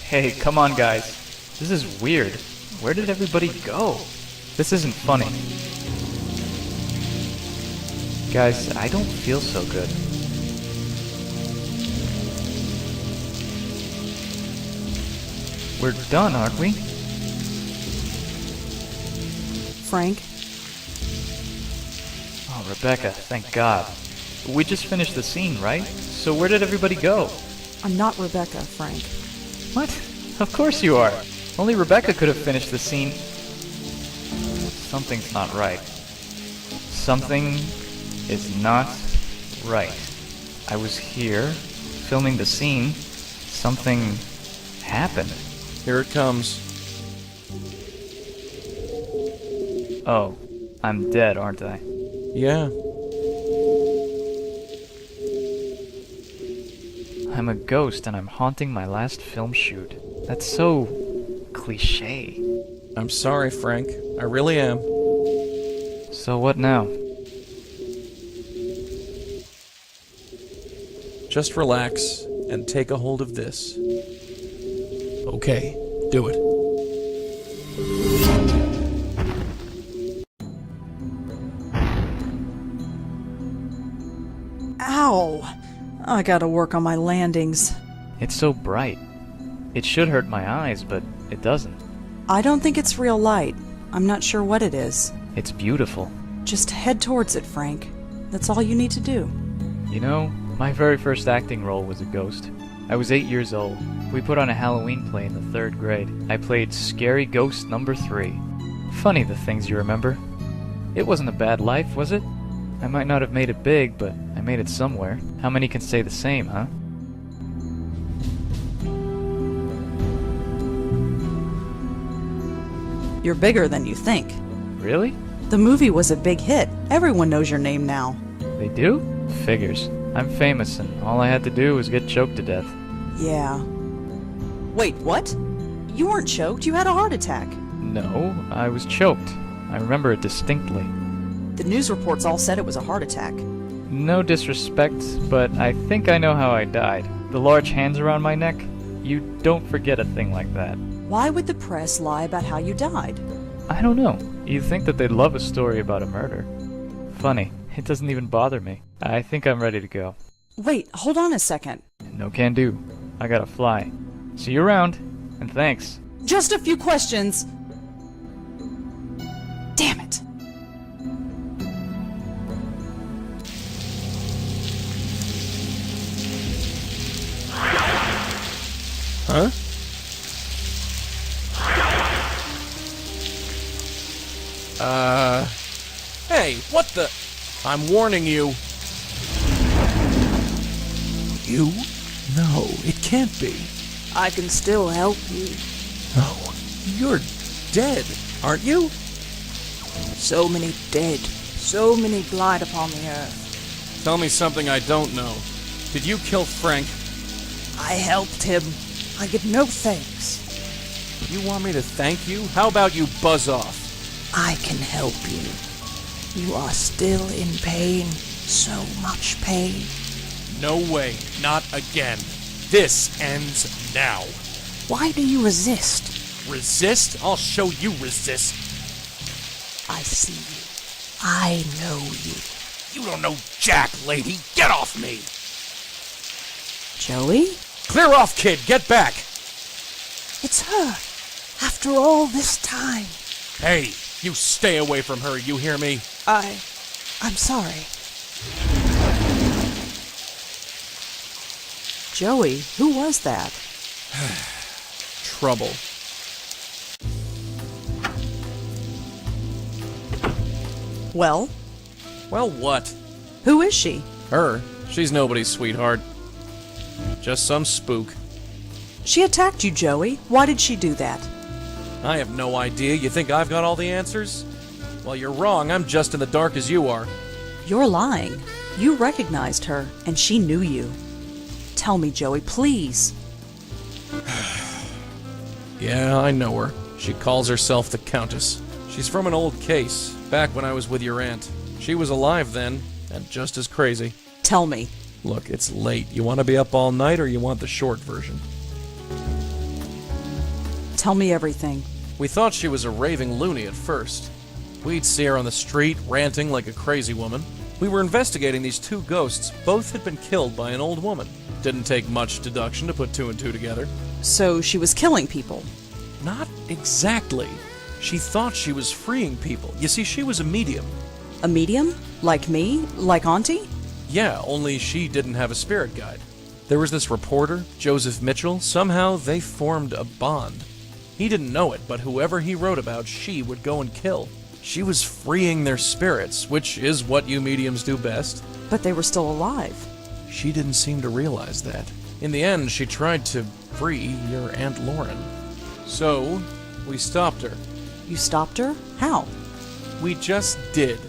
Hey, come on guys. This is weird. Where did everybody go? This isn't funny. Guys, I don't feel so good. We're done, aren't we? Frank. Oh, Rebecca, thank God. We just finished the scene, right? So where did everybody go? I'm not Rebecca, Frank. What? Of course you are. Only Rebecca could have finished the scene. Something's not right. Something is not right. I was here, filming the scene. Something happened. Here it comes. Oh, I'm dead, aren't I? Yeah. I'm a ghost and I'm haunting my last film shoot. That's so... cliché. I'm sorry, Frank. I really am. So what now? Just relax and take a hold of this. Okay, do it. Ow! I gotta work on my landings. It's so bright. It should hurt my eyes, but it doesn't. I don't think it's real light. I'm not sure what it is. It's beautiful. Just head towards it, Frank. That's all you need to do. You know, my very first acting role was a ghost. I was 8 years old. We put on a Halloween play in the 3rd grade. I played Scary Ghost number 3. Funny the things you remember. It wasn't a bad life, was it? I might not have made it big, but I made it somewhere. How many can say the same, huh? You're bigger than you think. Really? The movie was a big hit. Everyone knows your name now. They do? Figures. I'm famous, and all I had to do was get choked to death. Yeah. Wait, what? You weren't choked, you had a heart attack. No, I was choked. I remember it distinctly. The news reports all said it was a heart attack. No disrespect, but I think I know how I died. The large hands around my neck? You don't forget a thing like that. Why would the press lie about how you died? I don't know. You'd think that they'd love a story about a murder. Funny, it doesn't even bother me. I think I'm ready to go. Wait, hold on a second. No can do. I gotta fly. See you around, and thanks. Just a few questions. Damn it. Huh? Hey, what the? I'm warning you. You? No, it can't be. I can still help you. No, you're dead, aren't you? So many dead, so many blight upon the earth. Tell me something I don't know. Did you kill Frank? I helped him. I get no thanks. You want me to thank you? How about you buzz off? I can help you. You are still in pain. So much pain. No way. Not again. This ends now. Why do you resist? Resist? I'll show you resist. I see you. I know you. You don't know jack, lady. Get off me! Joey? Clear off, kid. Get back. It's her. After all this time. Hey, you stay away from her, you hear me? I'm sorry. Joey, who was that? Trouble. Well? Well, what? Who is she? Her? She's nobody's sweetheart. Just some spook. She attacked you, Joey. Why did she do that? I have no idea. You think I've got all the answers? Well, you're wrong. I'm just in the dark as you are. You're lying. You recognized her, and she knew you. Tell me, Joey, please. Yeah, I know her. She calls herself the Countess. She's from an old case, back when I was with your aunt. She was alive then, and just as crazy. Tell me. Look, it's late. You want to be up all night, or you want the short version? Tell me everything. We thought she was a raving loony at first. We'd see her on the street, ranting like a crazy woman. We were investigating these two ghosts. Both had been killed by an old woman. Didn't take much deduction to put two and two together. So she was killing people? Not exactly. She thought she was freeing people. You see, she was a medium. A medium? Like me? Like Auntie? Yeah, only she didn't have a spirit guide. There was this reporter, Joseph Mitchell. Somehow they formed a bond. He didn't know it, but whoever he wrote about, she would go and kill. She was freeing their spirits, which is what you mediums do best. But they were still alive. She didn't seem to realize that. In the end, she tried to free your Aunt Lauren. So, we stopped her. You stopped her? How? We just did.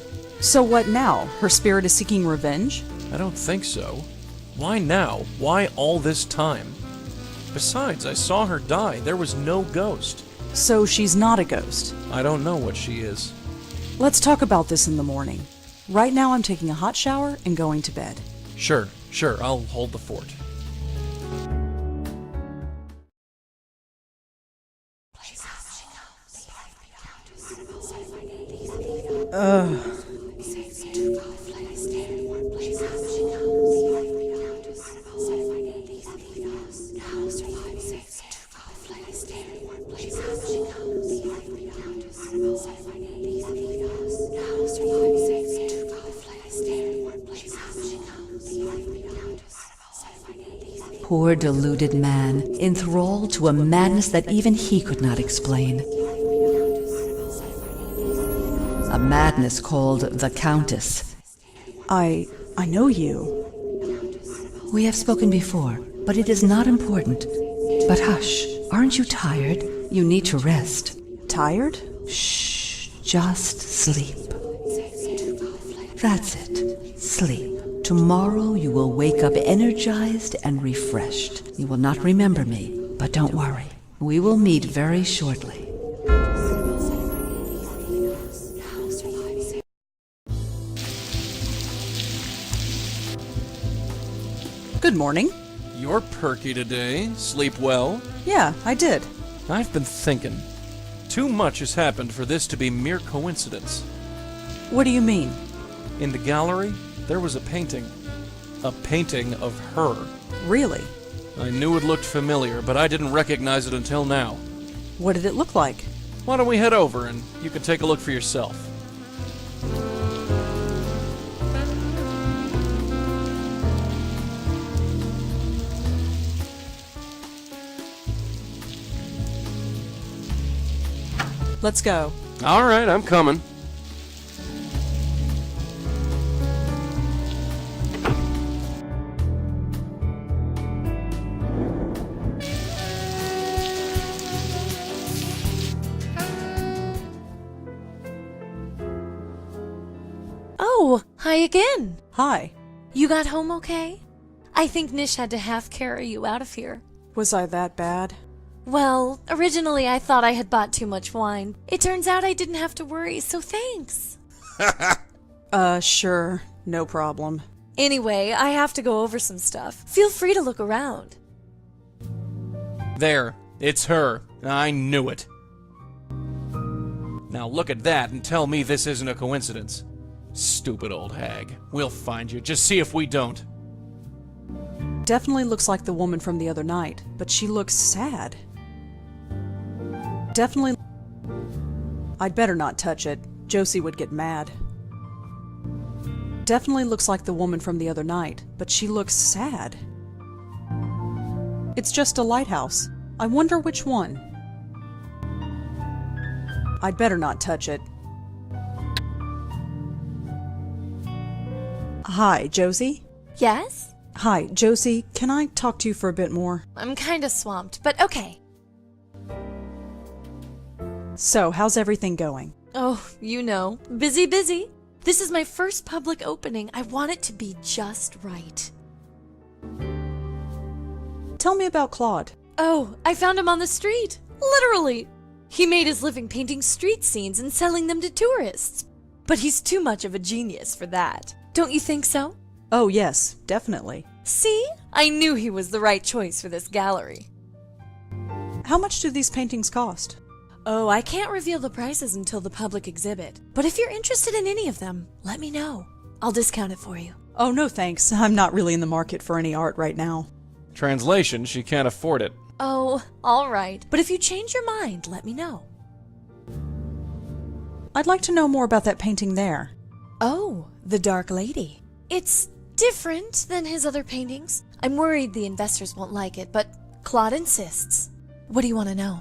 So what now? Her spirit is seeking revenge? I don't think so. Why now? Why all this time? Besides, I saw her die. There was no ghost. So she's not a ghost? I don't know what she is. Let's talk about this in the morning. Right now I'm taking a hot shower and going to bed. Sure, I'll hold the fort. poor deluded man, enthralled to a madness that even he could not explain. A madness called the Countess. I know you. We have spoken before, but it is not important. But hush, aren't you tired? You need to rest. Tired? Shh, just sleep. That's it. Sleep. Tomorrow you will wake up energized and refreshed. You will not remember me, but don't worry. We will meet very shortly. Good morning. You're perky today. Sleep well? Yeah, I did. I've been thinking. Too much has happened for this to be mere coincidence. What do you mean? In the gallery, there was a painting. A painting of her. Really? I knew it looked familiar, but I didn't recognize it until now. What did it look like? Why don't we head over and you can take a look for yourself? Let's go. All right, I'm coming. Oh, hi again. Hi. You got home okay? I think Nish had to half carry you out of here. Was I that bad? Well, originally I thought I had bought too much wine. It turns out I didn't have to worry, so thanks. Sure. No problem. Anyway, I have to go over some stuff. Feel free to look around. There. It's her. I knew it. Now look at that and tell me this isn't a coincidence. Stupid old hag. We'll find you. Just see if we don't. Definitely looks like the woman from the other night, but she looks sad. Definitely. I'd better not touch it. Josie would get mad. Definitely looks like the woman from the other night, but she looks sad. It's just a lighthouse. I wonder which one. I'd better not touch it. Hi, Josie? Yes? Hi, Josie. Can I talk to you for a bit more? I'm kinda swamped, but okay. So, how's everything going? Oh, you know, busy, busy. This is my first public opening. I want it to be just right. Tell me about Claude. Oh, I found him on the street. Literally. He made his living painting street scenes and selling them to tourists. But he's too much of a genius for that. Don't you think so? Oh, yes, definitely. See? I knew he was the right choice for this gallery. How much do these paintings cost? Oh, I can't reveal the prices until the public exhibit. But if you're interested in any of them, let me know. I'll discount it for you. Oh, no thanks. I'm not really in the market for any art right now. Translation, she can't afford it. Oh, all right. But if you change your mind, let me know. I'd like to know more about that painting there. Oh, the Dark Lady. It's different than his other paintings. I'm worried the investors won't like it, but Claude insists. What do you want to know?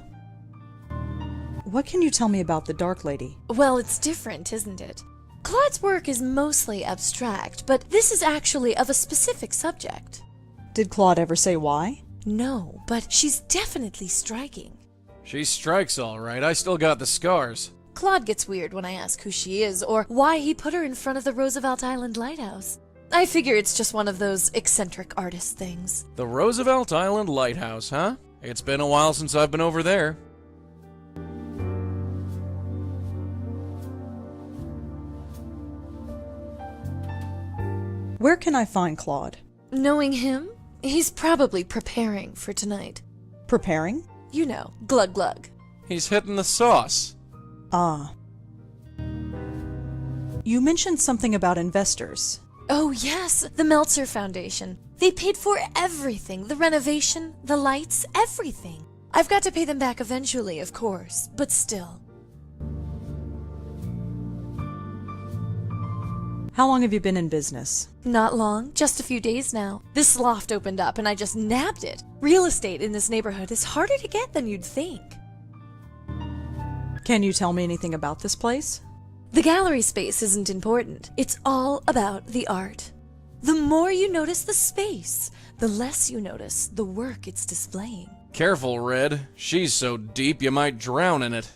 What can you tell me about the Dark Lady? Well, it's different, isn't it? Claude's work is mostly abstract, but this is actually of a specific subject. Did Claude ever say why? No, but she's definitely striking. She strikes all right. I still got the scars. Claude gets weird when I ask who she is or why he put her in front of the Roosevelt Island Lighthouse. I figure it's just one of those eccentric artist things. The Roosevelt Island Lighthouse, huh? It's been a while since I've been over there. Where can I find Claude? Knowing him, he's probably preparing for tonight. Preparing? You know, glug glug. He's hitting the sauce. Ah. You mentioned something about investors. Oh yes, the Meltzer Foundation. They paid for everything. The renovation, the lights, everything. I've got to pay them back eventually, of course, but still. How long have you been in business? Not long, just a few days now. This loft opened up and I just nabbed it. Real estate in this neighborhood is harder to get than you'd think. Can you tell me anything about this place? The gallery space isn't important. It's all about the art. The more you notice the space, the less you notice the work it's displaying. Careful, Red. She's so deep you might drown in it.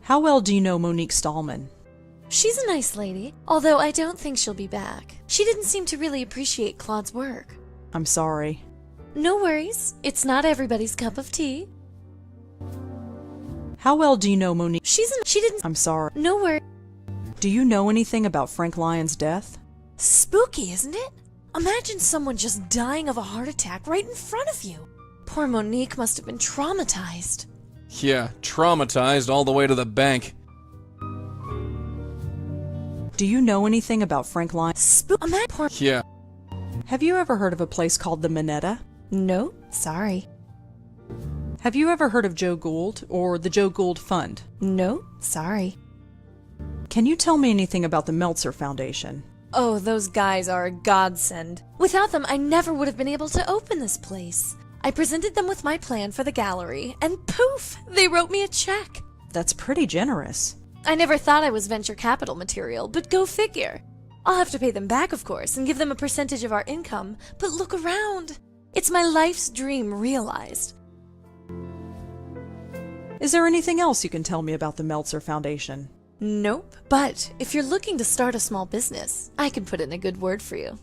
How well do you know Monique Stallman? She's a nice lady, although I don't think she'll be back. She didn't seem to really appreciate Claude's work. I'm sorry. No worries. It's not everybody's cup of tea. How well do you know Monique? She didn't. I'm sorry. No worries. Do you know anything about Frank Lyon's death? Spooky, isn't it? Imagine someone just dying of a heart attack right in front of you. Poor Monique must have been traumatized. Yeah, traumatized all the way to the bank. Do you know anything about Frank Lyon? Yeah. Have you ever heard of a place called the Minetta? No, sorry. Have you ever heard of Joe Gould or the Joe Gould Fund? No, sorry. Can you tell me anything about the Meltzer Foundation? Oh, those guys are a godsend. Without them, I never would have been able to open this place. I presented them with my plan for the gallery, and poof, they wrote me a check. That's pretty generous. I never thought I was venture capital material, but go figure. I'll have to pay them back, of course, and give them a percentage of our income, but look around. It's my life's dream realized. Is there anything else you can tell me about the Meltzer Foundation? Nope, but if you're looking to start a small business, I can put in a good word for you.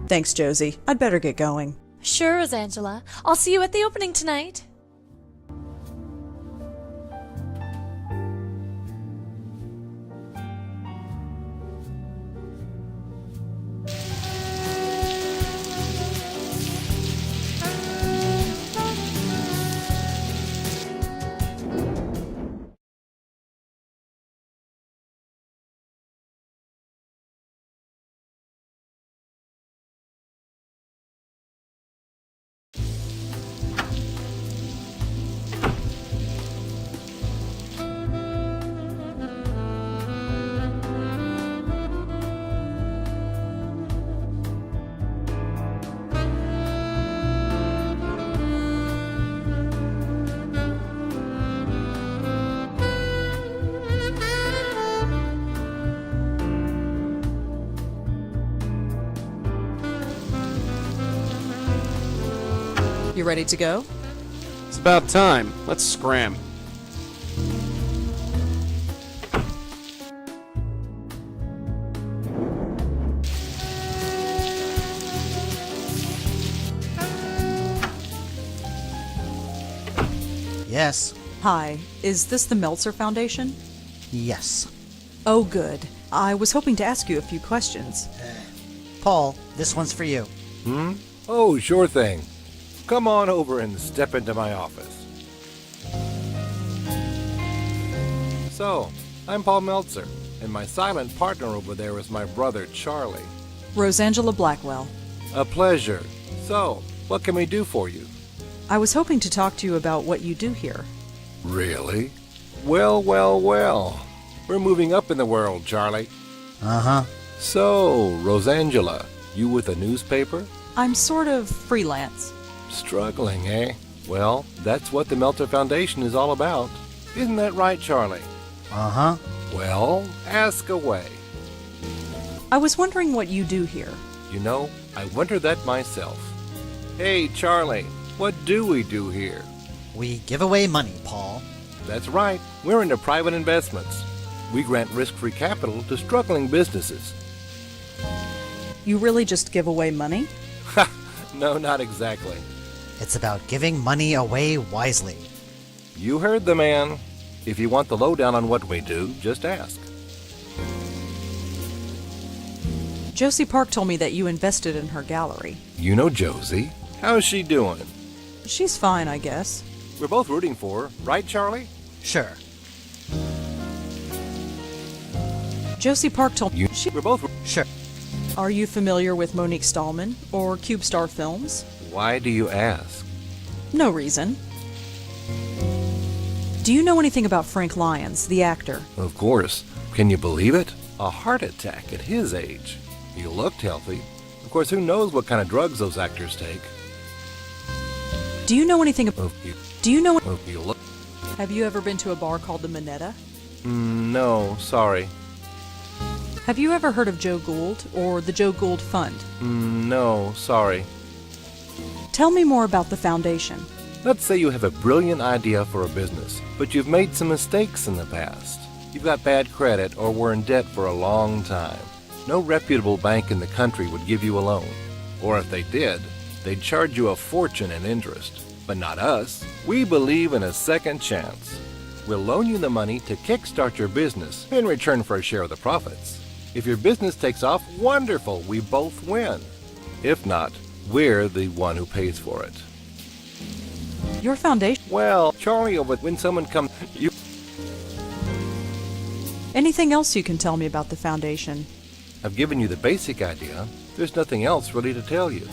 Thanks, Josie. I'd better get going. Sure, Rosangela. I'll see you at the opening tonight. You ready to go? It's about time. Let's scram. Yes. Hi, is this the Meltzer Foundation? Yes. Oh, good. I was hoping to ask you a few questions. Paul, this one's for you. Oh, sure thing. Come on over and step into my office. So, I'm Paul Meltzer, and my silent partner over there is my brother, Charlie. Rosangela Blackwell. A pleasure. So, what can we do for you? I was hoping to talk to you about what you do here. Really? Well, well, well. We're moving up in the world, Charlie. Uh-huh. So, Rosangela, you with a newspaper? I'm sort of freelance. Struggling, eh? Well, that's what the Meltzer Foundation is all about. Isn't that right, Charlie? Uh-huh. Well, ask away. I was wondering what you do here. You know, I wonder that myself. Hey, Charlie, what do we do here? We give away money, Paul. That's right. We're into private investments. We grant risk-free capital to struggling businesses. You really just give away money? Ha! No, not exactly. It's about giving money away wisely. You heard the man. If you want the lowdown on what we do, just ask. Josie Park told me that you invested in her gallery. You know Josie. How's she doing? She's fine, I guess. We're both rooting for her, right, Charlie? Sure. Josie Park told me We're both... Sure. Are you familiar with Monique Stallman or Cube Star Films? Why do you ask? No reason. Do you know anything about Frank Lyons, the actor? Of course. Can you believe it? A heart attack at his age. He looked healthy. Of course, who knows what kind of drugs those actors take? Do you know anything about... Do you know... You look... Have you ever been to a bar called the Minetta? No, sorry. Have you ever heard of Joe Gould or the Joe Gould Fund? No, sorry. Tell me more about the foundation. Let's say you have a brilliant idea for a business, but you've made some mistakes in the past. You've got bad credit or were in debt for a long time. No reputable bank in the country would give you a loan. Or if they did, they'd charge you a fortune in interest. But not us. We believe in a second chance. We'll loan you the money to kickstart your business in return for a share of the profits. If your business takes off, wonderful, we both win. If not, we're the one who pays for it. Your foundation... Well, Charlie, when someone comes... Anything else you can tell me about the foundation? I've given you the basic idea. There's nothing else really to tell you.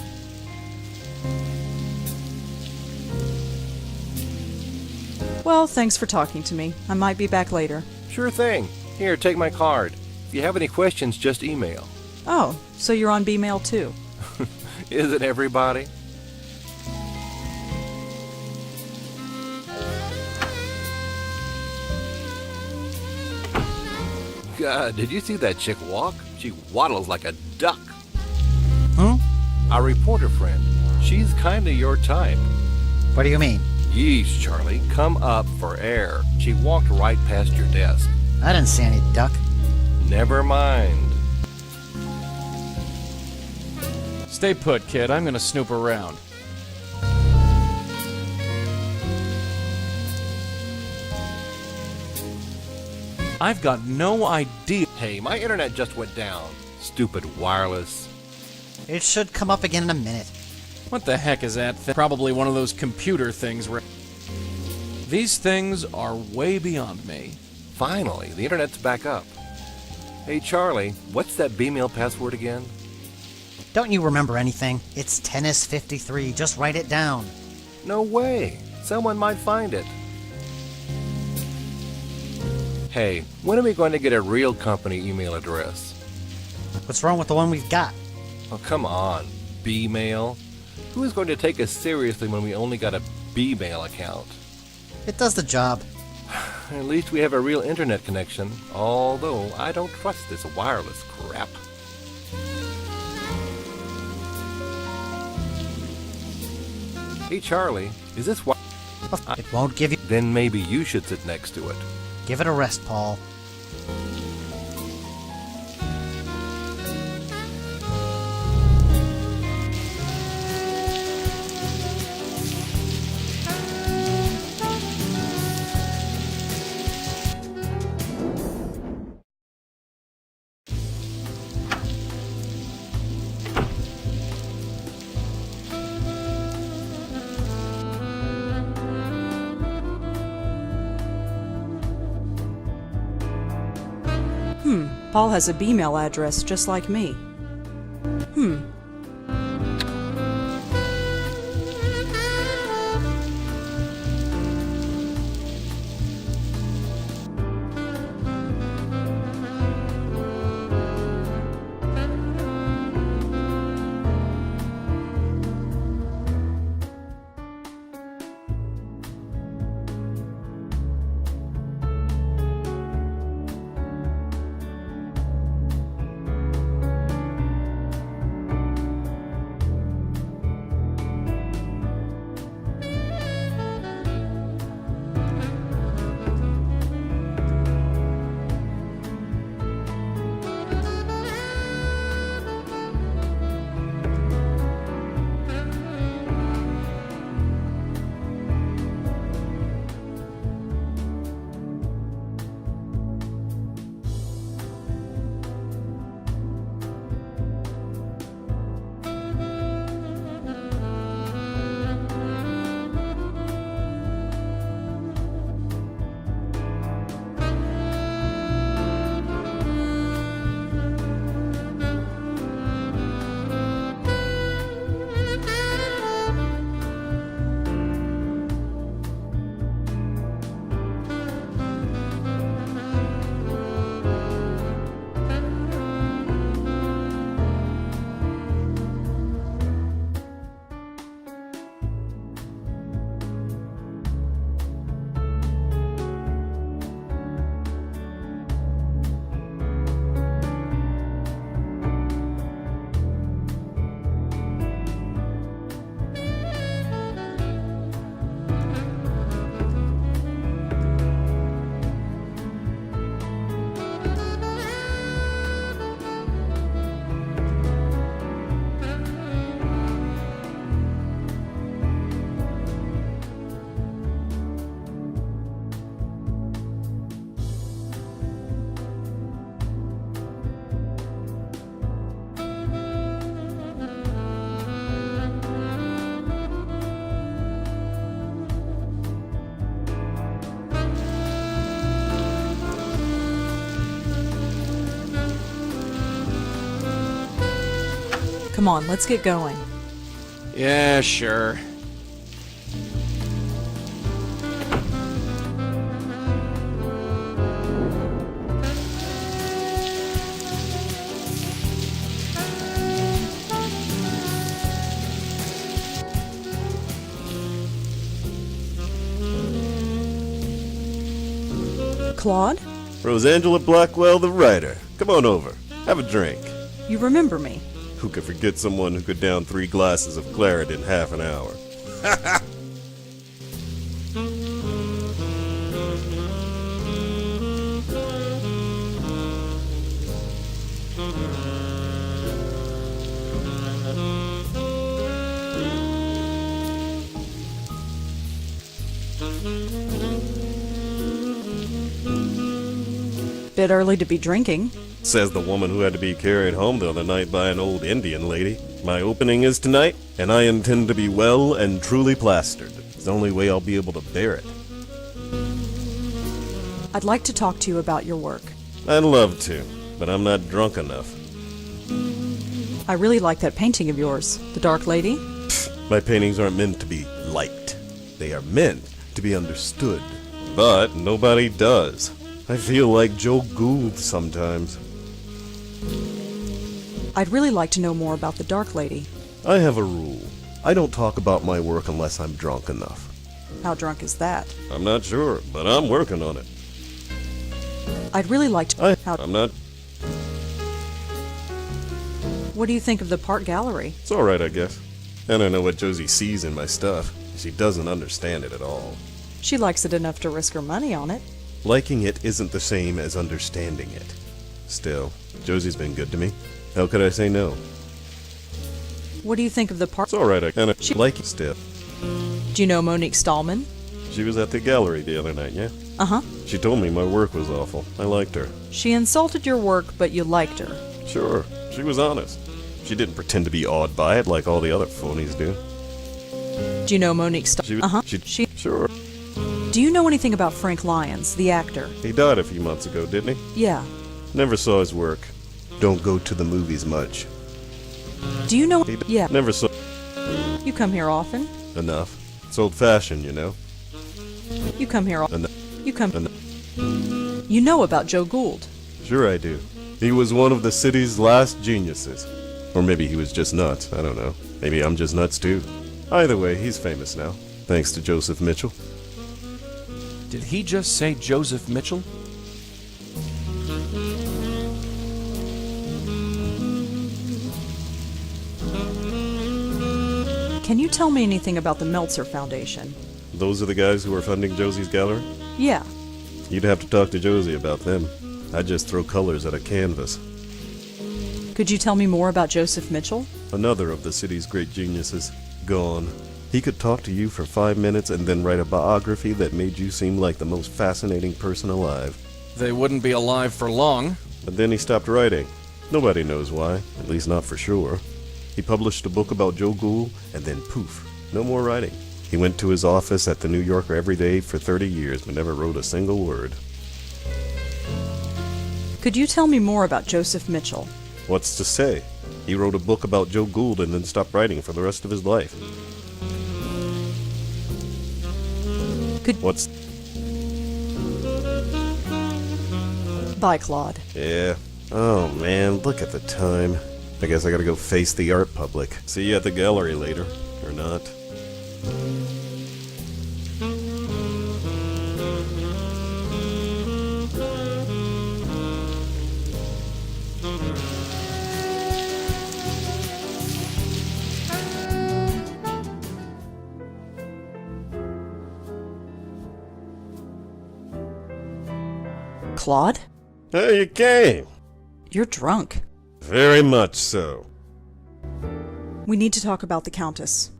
Well, thanks for talking to me. I might be back later. Sure thing. Here, take my card. If you have any questions, just email. Oh, so you're on B-mail too? Isn't everybody? God, did you see that chick walk? She waddles like a duck. Hmm? Our reporter friend. She's kinda your type. What do you mean? Yeesh, Charlie. Come up for air. She walked right past your desk. I didn't see any duck. Never mind. Stay put, kid. I'm gonna snoop around. I've got no idea. Hey, my internet just went down. Stupid wireless. It should come up again in a minute. What the heck is that thing? Probably one of those computer things where... These things are way beyond me. Finally, the internet's back up. Hey, Charlie, what's that B-mail password again? Don't you remember anything? It's Tennis53. Just write it down. No way. Someone might find it. Hey, when are we going to get a real company email address? What's wrong with the one we've got? Oh, come on. B-mail? Who is going to take us seriously when we only got a B-mail account? It does the job. At least we have a real internet connection, although I don't trust this wireless crap. Hey, Charlie, is this why... It won't give you... Then maybe you should sit next to it. Give it a rest, Paul. Paul has a B-mail address just like me. Come on, let's get going. Yeah, sure. Claude? Rosangela Blackwell, the writer. Come on over. Have a drink. You remember me? Who could forget someone who could down 3 glasses of claret in half an hour? Bit early to be drinking. Says the woman who had to be carried home the other night by an old Indian lady. My opening is tonight, and I intend to be well and truly plastered. It's the only way I'll be able to bear it. I'd like to talk to you about your work. I'd love to, but I'm not drunk enough. I really like that painting of yours, The Dark Lady. My paintings aren't meant to be liked. They are meant to be understood. But nobody does. I feel like Joe Gould sometimes. I'd really like to know more about The Dark Lady. I have a rule. I don't talk about my work unless I'm drunk enough. How drunk is that? I'm not sure, but I'm working on it. I'd really like to... I'm not... What do you think of the Part Gallery? It's alright, I guess. I don't know what Josie sees in my stuff. She doesn't understand it at all. She likes it enough to risk her money on it. Liking it isn't the same as understanding it. Still, Josie's been good to me. How could I say no? What do you think of the Part... It's alright, I kinda like it still. Do you know Monique Stallman? She was at the gallery the other night, yeah? Uh-huh. She told me my work was awful. I liked her. She insulted your work, but you liked her. Sure, she was honest. She didn't pretend to be awed by it like all the other phonies do. Do you know Monique Stallman? Uh-huh. Sure. Do you know anything about Frank Lyons, the actor? He died a few months ago, didn't he? Yeah. Never saw his work. Don't go to the movies much. Do you know... Yeah. Never saw... You come here often? Enough. It's old-fashioned, you know. You come here often. Enough. You come... Enough. You know about Joe Gould? Sure I do. He was one of the city's last geniuses. Or maybe he was just nuts. I don't know. Maybe I'm just nuts too. Either way, he's famous now. Thanks to Joseph Mitchell. Did he just say Joseph Mitchell? Can you tell me anything about the Meltzer Foundation? Those are the guys who are funding Josie's gallery? Yeah. You'd have to talk to Josie about them. I just throw colors at a canvas. Could you tell me more about Joseph Mitchell? Another of the city's great geniuses. Gone. He could talk to you for 5 minutes and then write a biography that made you seem like the most fascinating person alive. They wouldn't be alive for long. But then he stopped writing. Nobody knows why, at least not for sure. He published a book about Joe Gould, and then poof, no more writing. He went to his office at the New Yorker every day for 30 years, but never wrote a single word. Could you tell me more about Joseph Mitchell? What's to say? He wrote a book about Joe Gould and then stopped writing for the rest of his life. What's... Bye, Claude. Yeah. Oh, man, look at the time. I guess I gotta go face the art public. See you at the gallery later. Or not. Claude? Hey, you came. You're drunk. Very much so. We need to talk about the Countess.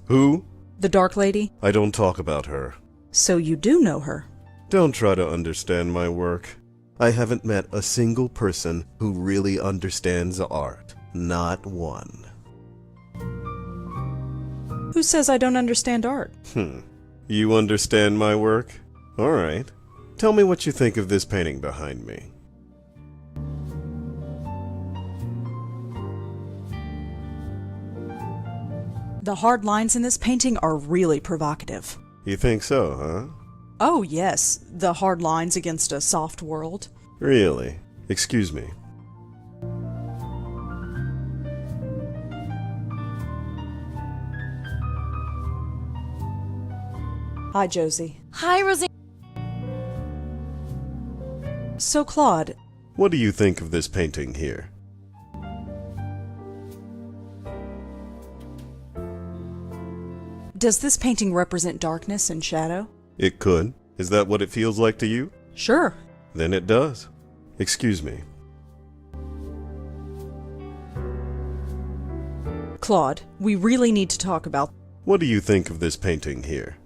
Who? The Dark Lady? I don't talk about her. So you do know her? Don't try to understand my work. I haven't met a single person who really understands art. Not one. Who says I don't understand art? You understand my work? Alright. Tell me what you think of this painting behind me. The hard lines in this painting are really provocative. You think so, huh? Oh, yes, the hard lines against a soft world. Really? Excuse me. Hi, Josie. Hi, Roseanne. So, Claude, What do you think of this painting here? does this painting represent darkness and shadow? It could. Is that what it feels like to you? Sure. Then it does. Excuse me. Claude, we really need to talk about... What do you think of this painting here?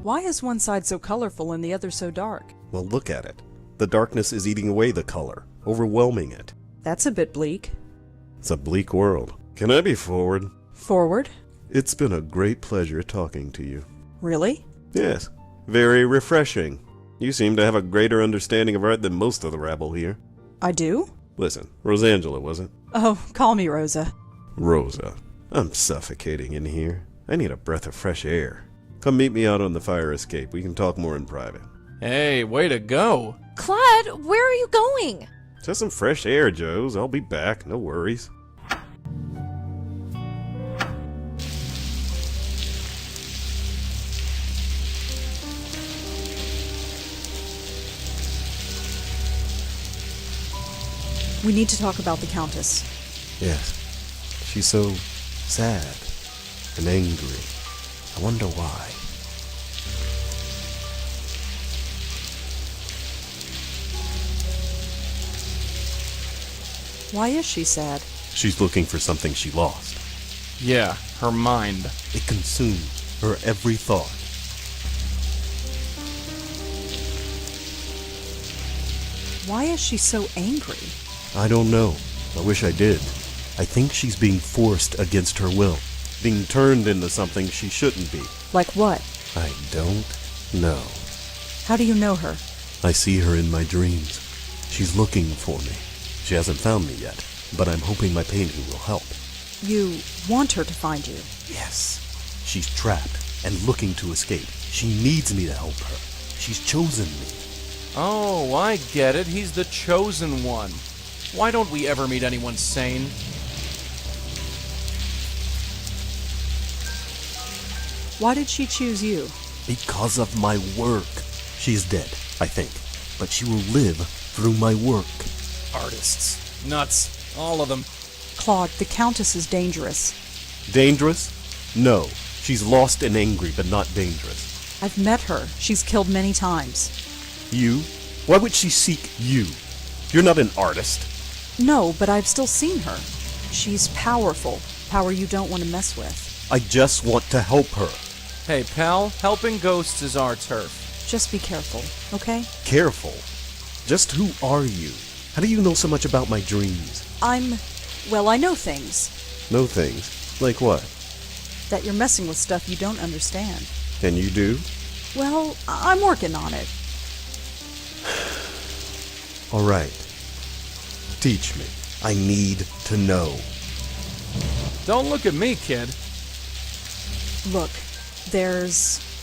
Why is one side so colorful and the other so dark? Well, look at it. The darkness is eating away the color, overwhelming it. That's a bit bleak. It's a bleak world. Can I be forward? Forward? It's been a great pleasure talking to you. Really? Yes, very refreshing. You seem to have a greater understanding of art than most of the rabble here. I do? Listen, Rosangela, was it? Oh, call me Rosa. Rosa, I'm suffocating in here. I need a breath of fresh air. Come meet me out on the fire escape. We can talk more in private. Hey, way to go. Claude, where are you going? Just some fresh air, Joes. I'll be back. No worries. We need to talk about the Countess. Yes. She's so sad and angry. I wonder why. Why is she sad? She's looking for something she lost. Yeah, her mind. It consumes her every thought. Why is she so angry? I don't know. I wish I did. I think she's being forced against her will. Being turned into something she shouldn't be. Like what? I don't know. How do you know her? I see her in my dreams. She's looking for me. She hasn't found me yet, but I'm hoping my painting will help. You want her to find you? Yes. She's trapped and looking to escape. She needs me to help her. She's chosen me. Oh, I get it. He's the chosen one. Why don't we ever meet anyone sane? Why did she choose you? Because of my work. She's dead, I think, but she will live through my work. Artists. Nuts. All of them. Claude, the Countess is dangerous. Dangerous? No. She's lost and angry, but not dangerous. I've met her. She's killed many times. You? Why would she seek you? You're not an artist. No, but I've still seen her. She's powerful. Power you don't want to mess with. I just want to help her. Hey, pal, helping ghosts is our turf. Just be careful, okay? Careful? Just who are you? How do you know so much about my dreams? Well, I know things. Know things? Like what? That you're messing with stuff you don't understand. And you do? Well, I'm working on it. All right. Teach me. I need to know. Don't look at me, kid. Look, there's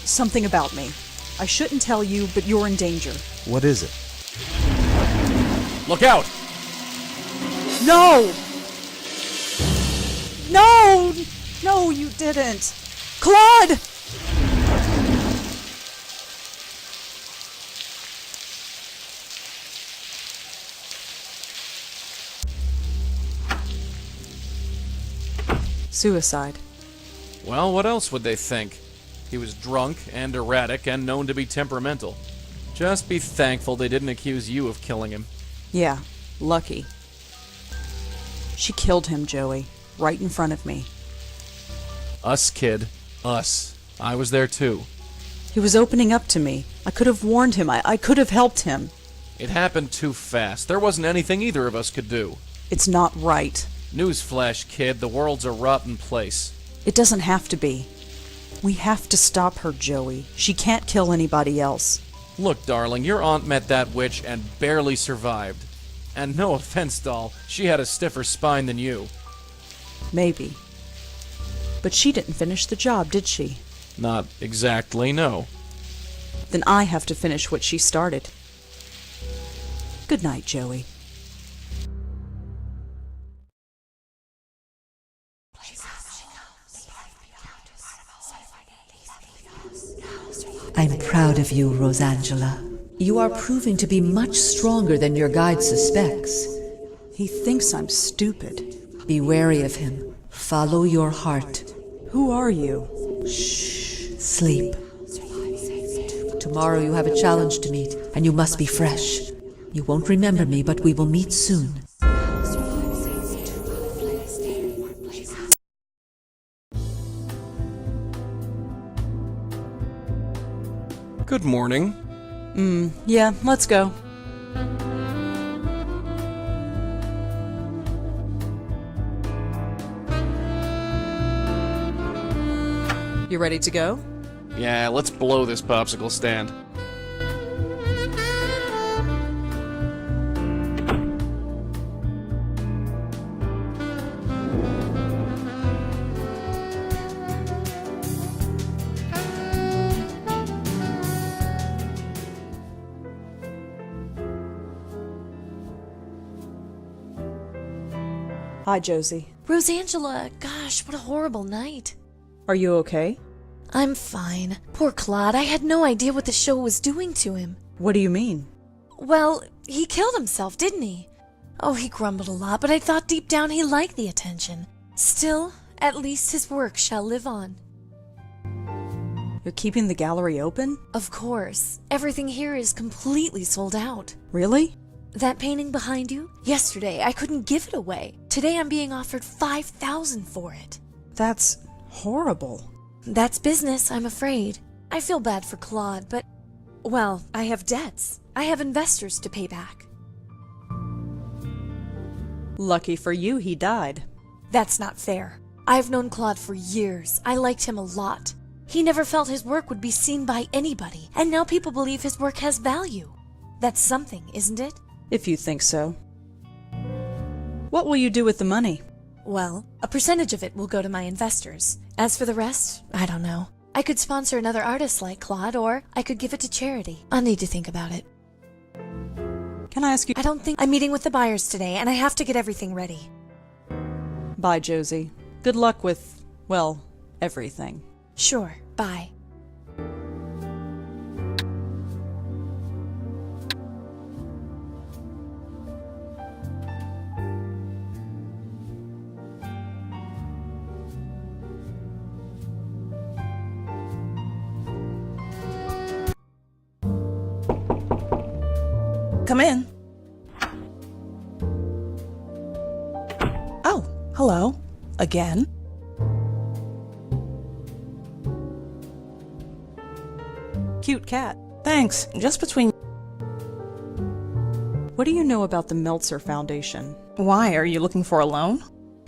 something about me. I shouldn't tell you, but you're in danger. What is it? Look out! No! No! No, you didn't. Claude! Suicide. Well, what else would they think? He was drunk and erratic and known to be temperamental. Just be thankful they didn't accuse you of killing him. Yeah, lucky. She killed him, Joey, right in front of me. Us, kid. Us. I was there too. He was opening up to me. I could have warned him. I could have helped him. It happened too fast. There wasn't anything either of us could do. It's not right. Newsflash, kid. The world's a rotten place. It doesn't have to be. We have to stop her, Joey. She can't kill anybody else. Look, darling, your aunt met that witch and barely survived. And no offense, doll, she had a stiffer spine than you. Maybe. But she didn't finish the job, did she? Not exactly, no. Then I have to finish what she started. Good night, Joey. I'm proud of you, Rosangela. You are proving to be much stronger than your guide suspects. He thinks I'm stupid. Be wary of him. Follow your heart. Who are you? Shh. Sleep. Tomorrow you have a challenge to meet, and you must be fresh. You won't remember me, but we will meet soon. Good morning. Yeah, let's go. You ready to go? Yeah, let's blow this popsicle stand. Hi, Josie. Rosangela, gosh, what a horrible night. Are you okay? I'm fine. Poor Claude, I had no idea what the show was doing to him. What do you mean? Well, he killed himself, didn't he? Oh, he grumbled a lot, but I thought deep down he liked the attention. Still, at least his work shall live on. You're keeping the gallery open? Of course. Everything here is completely sold out. Really? That painting behind you? Yesterday, I couldn't give it away. Today, I'm being offered $5,000 for it. That's horrible. That's business, I'm afraid. I feel bad for Claude, but, well, I have debts. I have investors to pay back. Lucky for you, he died. That's not fair. I've known Claude for years. I liked him a lot. He never felt his work would be seen by anybody, and now people believe his work has value. That's something, isn't it? If you think so. What will you do with the money? Well, a percentage of it will go to my investors. As for the rest, I don't know. I could sponsor another artist like Claude, or I could give it to charity. I'll need to think about it. Can I ask you? I don't think I'm meeting with the buyers today, and I have to get everything ready. Bye, Josie. Good luck with, well, everything. Sure, bye. Come in. Oh, hello. Again. Cute cat. Thanks. Just between... What do you know about the Meltzer Foundation? Why? Are you looking for a loan?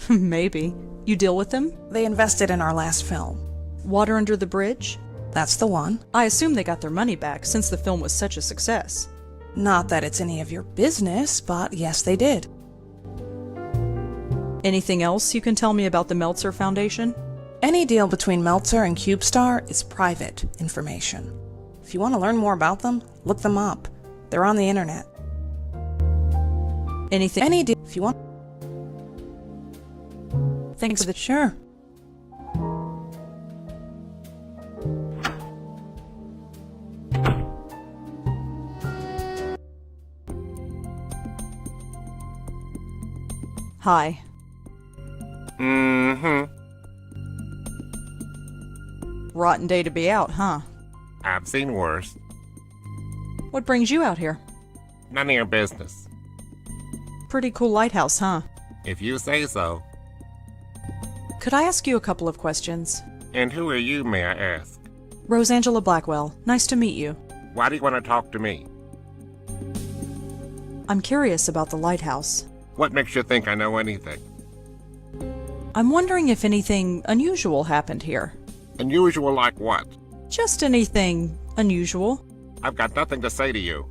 Maybe. You deal with them? They invested in our last film. Water Under the Bridge? That's the one. I assume they got their money back since the film was such a success. Not that it's any of your business, but yes, they did. Anything else you can tell me about the Meltzer Foundation? Any deal between Meltzer and CubeStar is private information. If you want to learn more about them, look them up. They're on the internet. Anything? Any deal. If you want. Thanks. Sure. Hi. Rotten day to be out, huh? I've seen worse. What brings you out here? None of your business. Pretty cool lighthouse, huh? If you say so. Could I ask you a couple of questions? And who are you, may I ask? Rosangela Blackwell. Nice to meet you. Why do you want to talk to me? I'm curious about the lighthouse. What makes you think I know anything? I'm wondering if anything unusual happened here. Unusual like what? Just anything unusual. I've got nothing to say to you.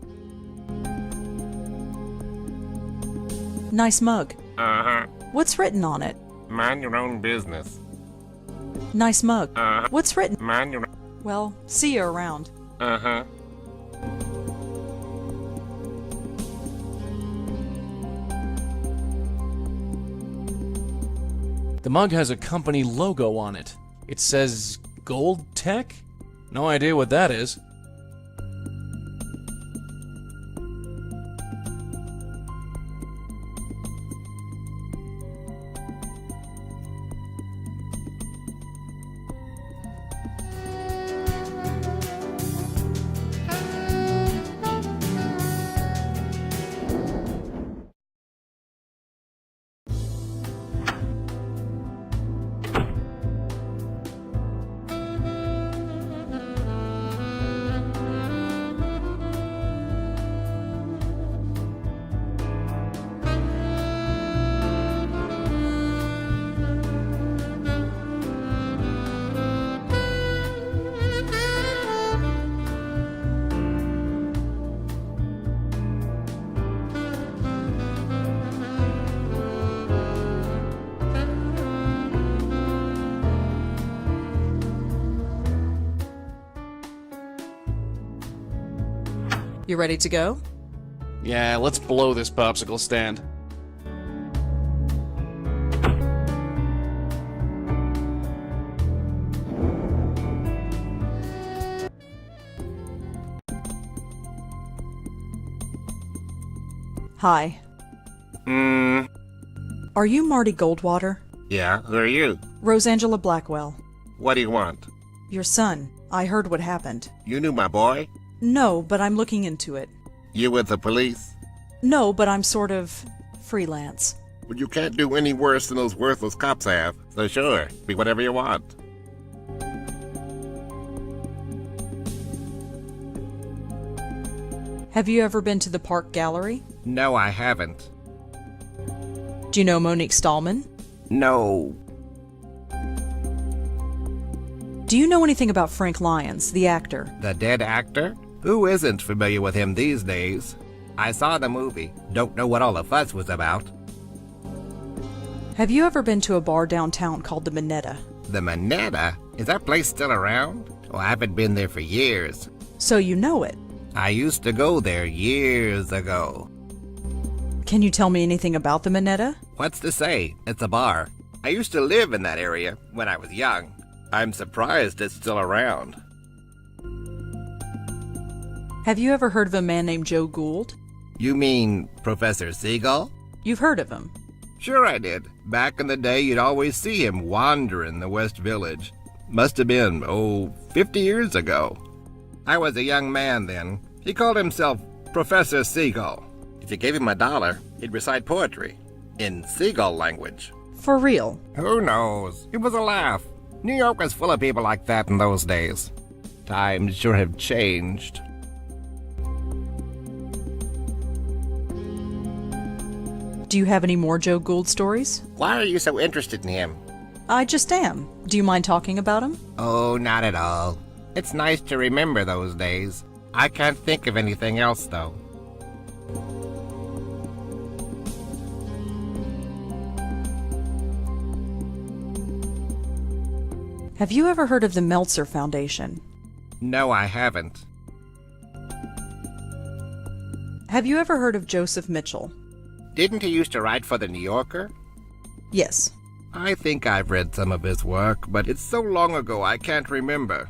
Nice mug. Uh-huh. What's written on it? Mind your own business. Nice mug. Uh-huh. What's written? Mind your... Well, see you around. Uh-huh. The mug has a company logo on it. It says Gold Tech? No idea what that is. You ready to go? Yeah, let's blow this popsicle stand. Hi. Are you Marty Goldwater? Yeah, who are you? Rosangela Blackwell. What do you want? Your son. I heard what happened. You knew my boy? No, but I'm looking into it. You with the police? No, but I'm sort of freelance. Well, you can't do any worse than those worthless cops have. So sure, be whatever you want. Have you ever been to the Park Gallery? No, I haven't. Do you know Monique Stallman? No. Do you know anything about Frank Lyons, the actor? The dead actor? Who isn't familiar with him these days? I saw the movie. Don't know what all the fuss was about. Have you ever been to a bar downtown called the Minetta? The Minetta? Is that place still around? Oh, I haven't been there for years. So you know it. I used to go there years ago. Can you tell me anything about the Minetta? What's to say? It's a bar. I used to live in that area when I was young. I'm surprised it's still around. Have you ever heard of a man named Joe Gould? You mean Professor Seagull? You've heard of him. Sure I did. Back in the day, you'd always see him wandering the West Village. Must have been, 50 years ago. I was a young man then. He called himself Professor Seagull. If you gave him $1, he'd recite poetry in seagull language. For real? Who knows? It was a laugh. New York was full of people like that in those days. Times sure have changed. Do you have any more Joe Gould stories? Why are you so interested in him? I just am. Do you mind talking about him? Oh, not at all. It's nice to remember those days. I can't think of anything else, though. Have you ever heard of the Meltzer Foundation? No, I haven't. Have you ever heard of Joseph Mitchell? Didn't he used to write for the New Yorker? Yes. I think I've read some of his work, but it's so long ago I can't remember.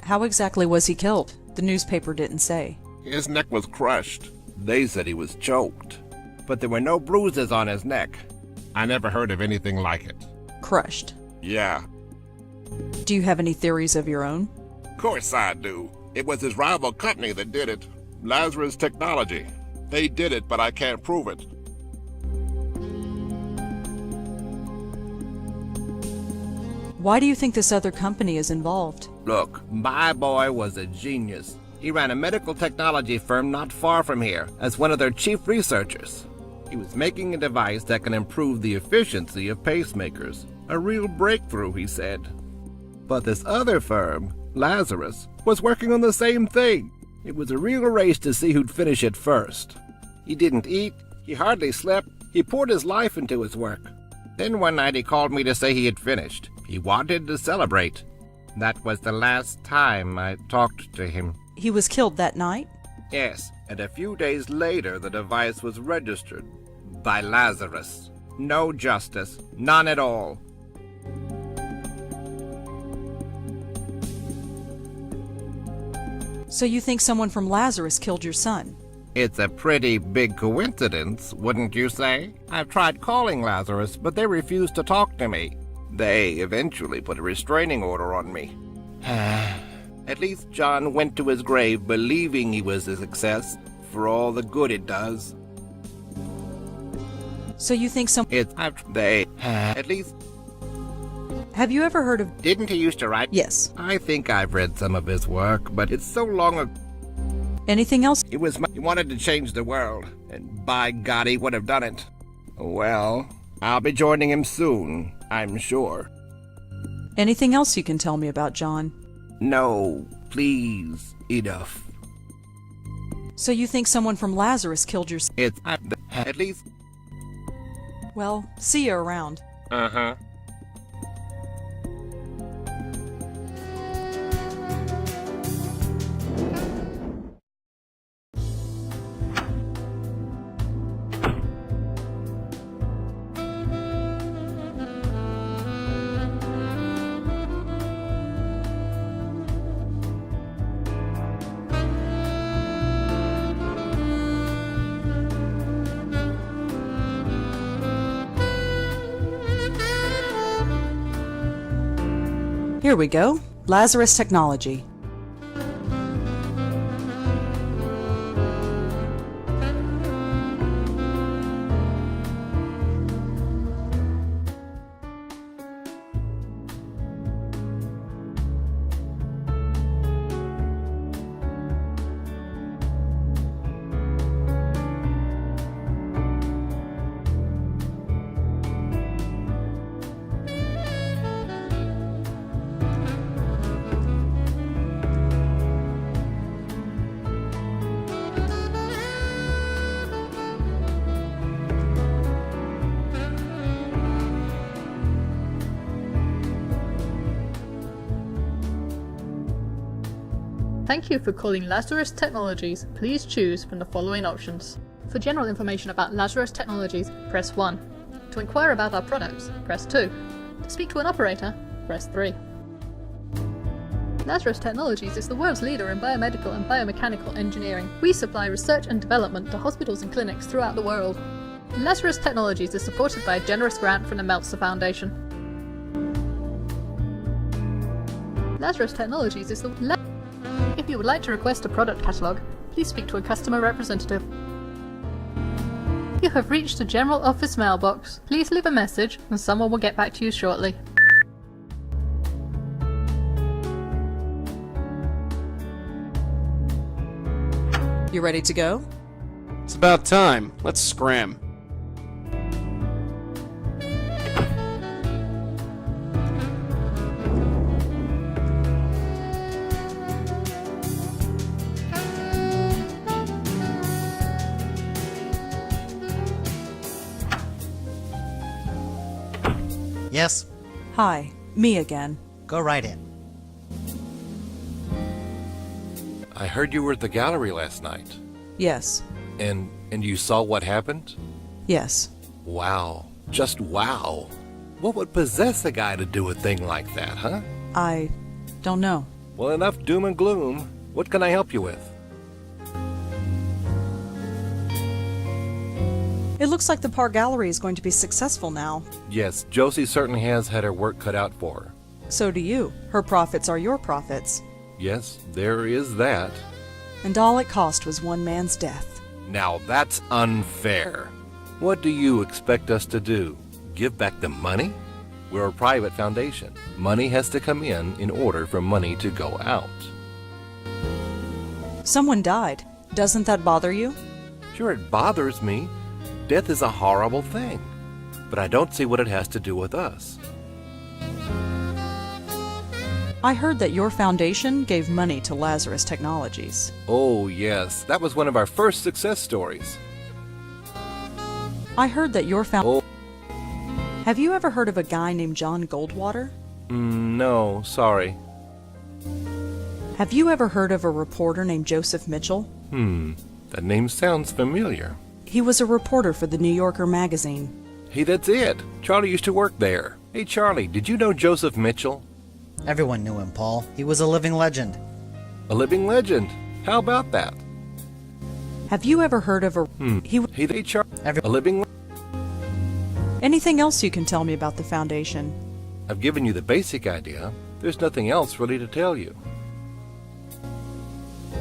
How exactly was he killed? The newspaper didn't say. His neck was crushed. They said he was choked. But there were no bruises on his neck. I never heard of anything like it. Crushed. Yeah. Do you have any theories of your own? Of course I do. It was his rival company that did it. Lazarus Technology. They did it, but I can't prove it. Why do you think this other company is involved? Look, my boy was a genius. He ran a medical technology firm not far from here as one of their chief researchers. He was making a device that can improve the efficiency of pacemakers. A real breakthrough, he said. But this other firm, Lazarus, was working on the same thing. It was a real race to see who'd finish it first. He didn't eat, he hardly slept, he poured his life into his work. Then one night he called me to say he had finished. He wanted to celebrate. That was the last time I talked to him. He was killed that night? Yes, and a few days later the device was registered by Lazarus. No justice, none at all. So you think someone from Lazarus killed your son? It's a pretty big coincidence, wouldn't you say? I've tried calling Lazarus, but they refused to talk to me. They eventually put a restraining order on me. At least John went to his grave believing he was a success, for all the good it does. So you think at least... Have you ever heard of... Didn't he used to write? Yes. I think I've read some of his work, but it's so long ago. Anything else? He wanted to change the world, and by God he would have done it. Well, I'll be joining him soon, I'm sure. Anything else you can tell me about John? No, please, enough. So you think someone from Lazarus killed your son? At least... Well, see you around. Uh-huh. Here we go. Lazarus Technology. Thank you for calling Lazarus Technologies. Please choose from the following options. For general information about Lazarus Technologies, press 1. To inquire about our products, press 2. To speak to an operator, press 3. Lazarus Technologies is the world's leader in biomedical and biomechanical engineering. We supply research and development to hospitals and clinics throughout the world. Lazarus Technologies is supported by a generous grant from the Meltzer Foundation. Lazarus Technologies is the... If you would like to request a product catalogue, please speak to a customer representative. You have reached the General Office mailbox. Please leave a message and someone will get back to you shortly. You ready to go? It's about time. Let's scram. Yes? Hi, me again. Go right in. I heard you were at the gallery last night. Yes. And you saw what happened? Yes. Wow. Just wow. What would possess a guy to do a thing like that, huh? I don't know. Well, enough doom and gloom. What can I help you with? It looks like the Park Gallery is going to be successful now. Yes, Josie certainly has had her work cut out for her. So do you. Her profits are your profits. Yes, there is that. And all it cost was one man's death. Now that's unfair. What do you expect us to do? Give back the money? We're a private foundation. Money has to come in order for money to go out. Someone died. Doesn't that bother you? Sure, it bothers me. Death is a horrible thing. But I don't see what it has to do with us. I heard that your foundation gave money to Lazarus Technologies. Oh, yes. That was one of our first success stories. I heard that your Have you ever heard of a guy named John Goldwater? No, sorry. Have you ever heard of a reporter named Joseph Mitchell? That name sounds familiar. He was a reporter for the New Yorker magazine. Hey, that's it. Charlie used to work there. Hey, Charlie, did you know Joseph Mitchell? Everyone knew him, Paul. He was a living legend. A living legend? How about that? Have you ever heard of a... Hey, Charlie, a living... Anything else you can tell me about the foundation? I've given you the basic idea. There's nothing else really to tell you.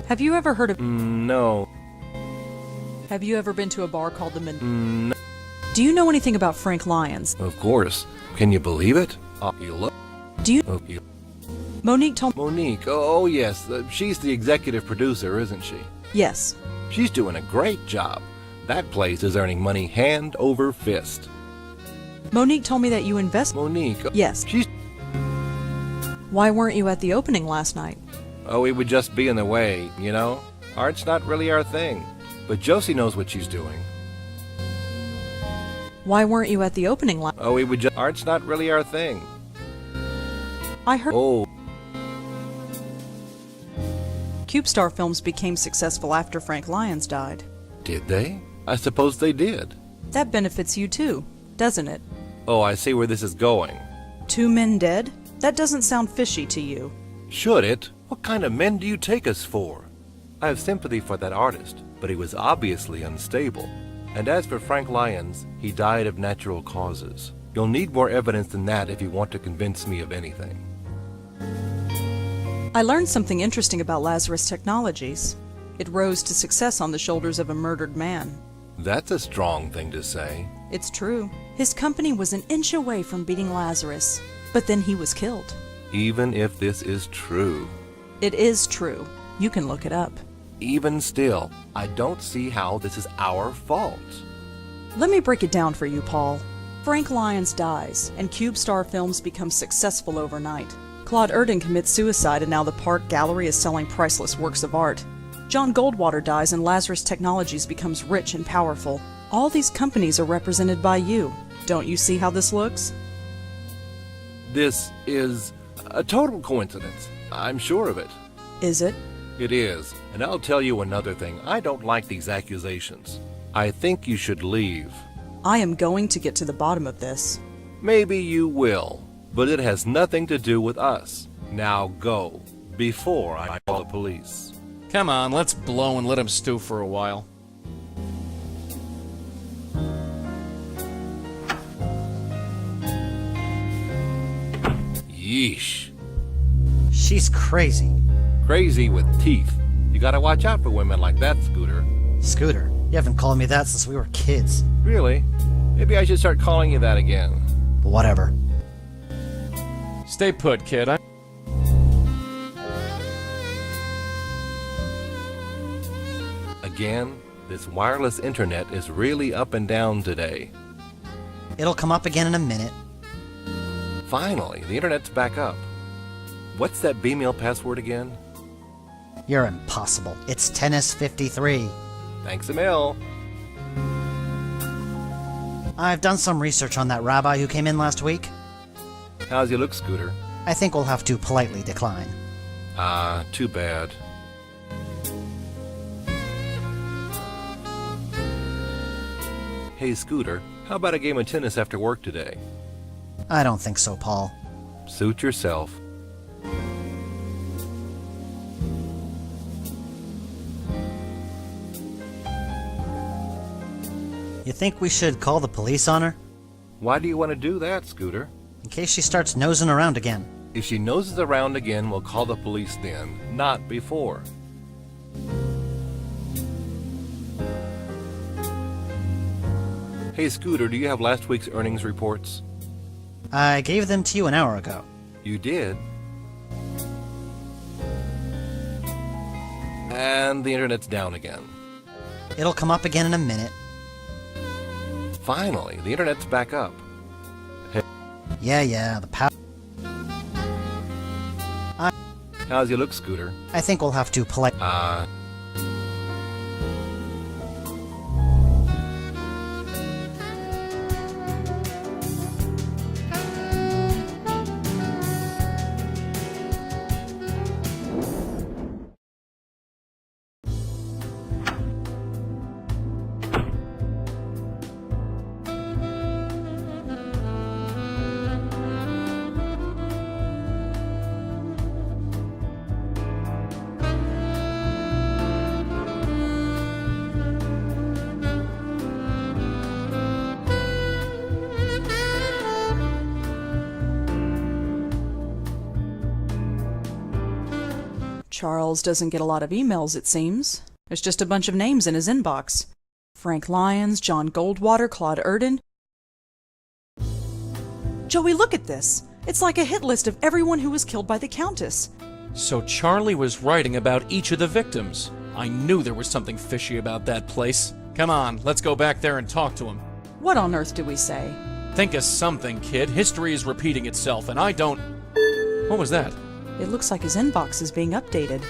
Have you ever heard of... No. Have you ever been to a bar called the No. Do you know anything about Frank Lyons? Of course. Can you believe it? Do you... Monique told... Monique, oh yes. She's the executive producer, isn't she? Yes. She's doing a great job. That place is earning money hand over fist. Monique told me that you invest... Monique? Yes. She's... Why weren't you at the opening last night? Oh, it would just be in the way, you know? Art's not really our thing. But Josie knows what she's doing. Why weren't you at the opening last... Oh, it would just... Art's not really our thing. I heard... Oh. CubeStar Films became successful after Frank Lyons died. Did they? I suppose they did. That benefits you too, doesn't it? Oh, I see where this is going. 2 men dead? That doesn't sound fishy to you. Should it? What kind of men do you take us for? I have sympathy for that artist, but he was obviously unstable. And as for Frank Lyons, he died of natural causes. You'll need more evidence than that if you want to convince me of anything. I learned something interesting about Lazarus Technologies. It rose to success on the shoulders of a murdered man. That's a strong thing to say. It's true. His company was an inch away from beating Lazarus, but then he was killed. Even if this is true. It is true. You can look it up. Even still, I don't see how this is our fault. Let me break it down for you, Paul. Frank Lyons dies, and CubeStar Films becomes successful overnight. Claude Erdin commits suicide, and now the Park Gallery is selling priceless works of art. John Goldwater dies, and Lazarus Technologies becomes rich and powerful. All these companies are represented by you. Don't you see how this looks? This is a total coincidence. I'm sure of it. Is it? It is. And I'll tell you another thing. I don't like these accusations. I think you should leave. I am going to get to the bottom of this. Maybe you will, but it has nothing to do with us. Now go, before I call the police. Come on, let's blow and let him stew for a while. Yeesh. She's crazy. Crazy with teeth. You gotta watch out for women like that, Scooter. Scooter? You haven't called me that since we were kids. Really? Maybe I should start calling you that again. Whatever. Stay put, kid. Again, this wireless internet is really up and down today. It'll come up again in a minute. Finally, the internet's back up. What's that B-mail password again? You're impossible. It's tennis53. Thanks a mil. I've done some research on that rabbi who came in last week. How's he look, Scooter? I think we'll have to politely decline. Ah, too bad. Hey, Scooter, how about a game of tennis after work today? I don't think so, Paul. Suit yourself. You think we should call the police on her? Why do you want to do that, Scooter? In case she starts nosing around again. If she noses around again, we'll call the police then, not before. Hey, Scooter, do you have last week's earnings reports? I gave them to you an hour ago. You did? And the internet's down again. It'll come up again in a minute. Finally, the internet's back up. Hey. Yeah, the power... How's your look, Scooter? I think we'll have to polite. Charles doesn't get a lot of emails, it seems. There's just a bunch of names in his inbox. Frank Lyons, John Goldwater, Claude Erdin. Joey, look at this. It's like a hit list of everyone who was killed by the Countess. So Charlie was writing about each of the victims. I knew there was something fishy about that place. Come on, let's go back there and talk to him. What on earth do we say? Think of something, kid. History is repeating itself, and I don't... What was that? It looks like his inbox is being updated.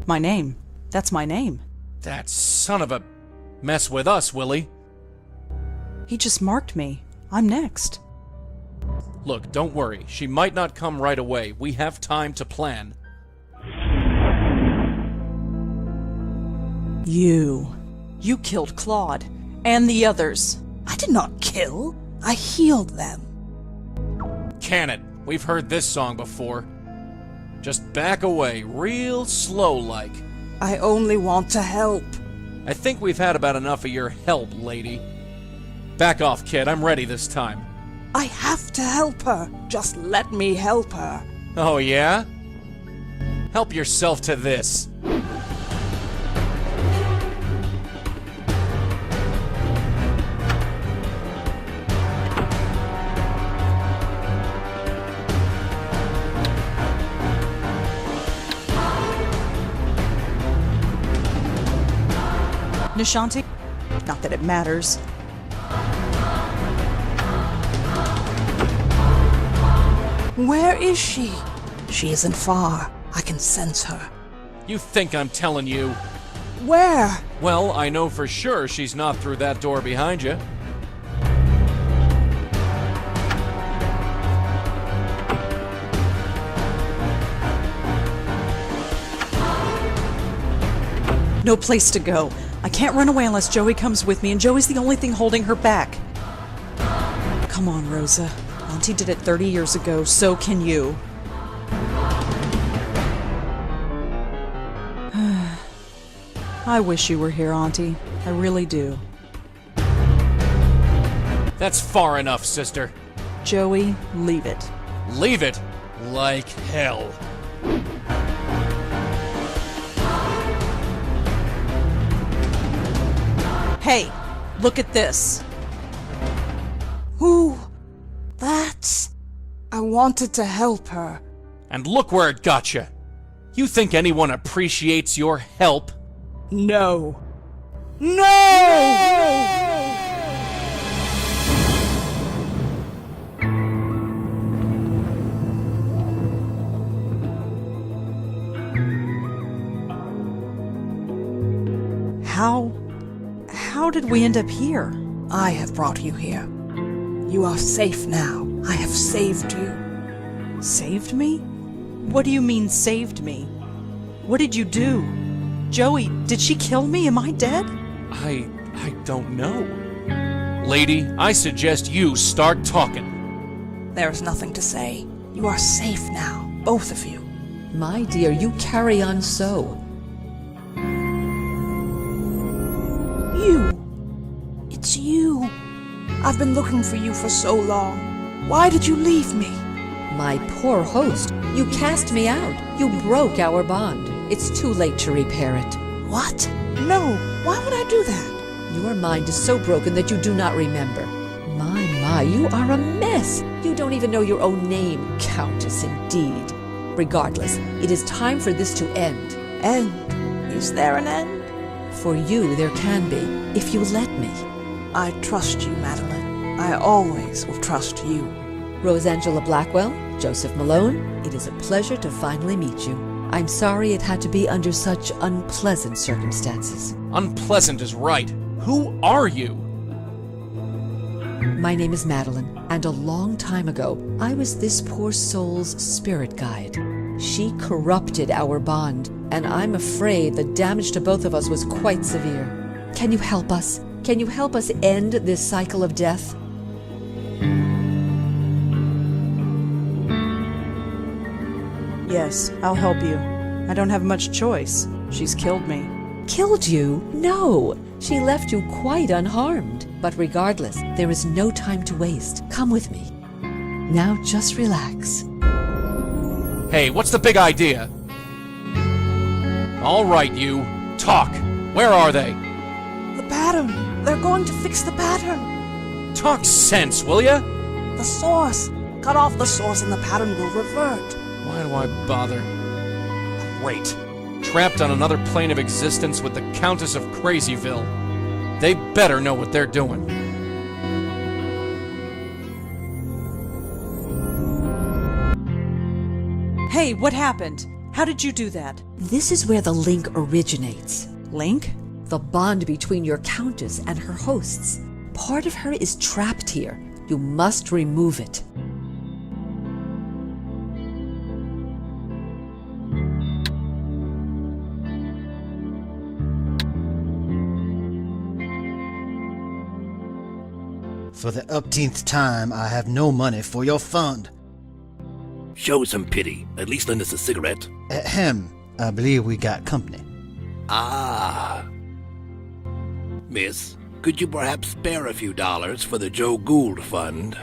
My name. That's my name. That son of a... Mess with us, Willie. He just marked me. I'm next. Look, don't worry. She might not come right away. We have time to plan. You killed Claude. And the others. I did not kill. I healed them. Can it? We've heard this song before. Just back away, real slow-like. I only want to help. I think we've had about enough of your help, lady. Back off, kid. I'm ready this time. I have to help her. Just let me help her. Oh, yeah? Help yourself to this. Nishanti? Not that it matters. Where is she? She isn't far. I can sense her. You think I'm telling you? Where? Well, I know for sure she's not through that door behind you. No place to go. I can't run away unless Joey comes with me, and Joey's the only thing holding her back. Come on, Rosa. Auntie did it 30 years ago, so can you. I wish you were here, Auntie. I really do. That's far enough, sister. Joey, leave it. Leave it? Like hell. Hey, look at this. Who? That's... I wanted to help her. And look where it got you. You think anyone appreciates your help? No. No! How did we end up here? I have brought you here. You are safe now. I have saved you. Saved me? What do you mean, saved me? What did you do? Joey, did she kill me? Am I dead? I don't know. Lady, I suggest you start talking. There is nothing to say. You are safe now, both of you. My dear, you carry on so. You. It's you. I've been looking for you for so long. Why did you leave me? My poor host, you cast me out. You broke our bond. It's too late to repair it. What? No. Why would I do that? Your mind is so broken that you do not remember. My, you are a mess. You don't even know your own name, Countess, indeed. Regardless, it is time for this to end. End? Is there an end? For you, there can be, if you let me. I trust you, Madeline. I always will trust you. Rosangela Blackwell, Joseph Malone, it is a pleasure to finally meet you. I'm sorry it had to be under such unpleasant circumstances. Unpleasant is right. Who are you? My name is Madeline, and a long time ago, I was this poor soul's spirit guide. She corrupted our bond, and I'm afraid the damage to both of us was quite severe. Can you help us? Can you help us end this cycle of death? Yes, I'll help you. I don't have much choice. She's killed me. Killed you? No! She left you quite unharmed. But regardless, there is no time to waste. Come with me. Now just relax. Hey, what's the big idea? All right, you. Talk. Where are they? The pattern. They're going to fix the pattern. Talk sense, will ya? The source. Cut off the source and the pattern will revert. Why do I bother? Great. Trapped on another plane of existence with the Countess of Crazyville. They better know what they're doing. Hey, what happened? How did you do that? This is where the link originates. Link? The bond between your Countess and her hosts. Part of her is trapped here. You must remove it. For the upteenth time, I have no money for your fund. Show some pity. At least lend us a cigarette. Ahem. I believe we got company. Ah. Miss, could you perhaps spare a few dollars for the Joe Gould Fund?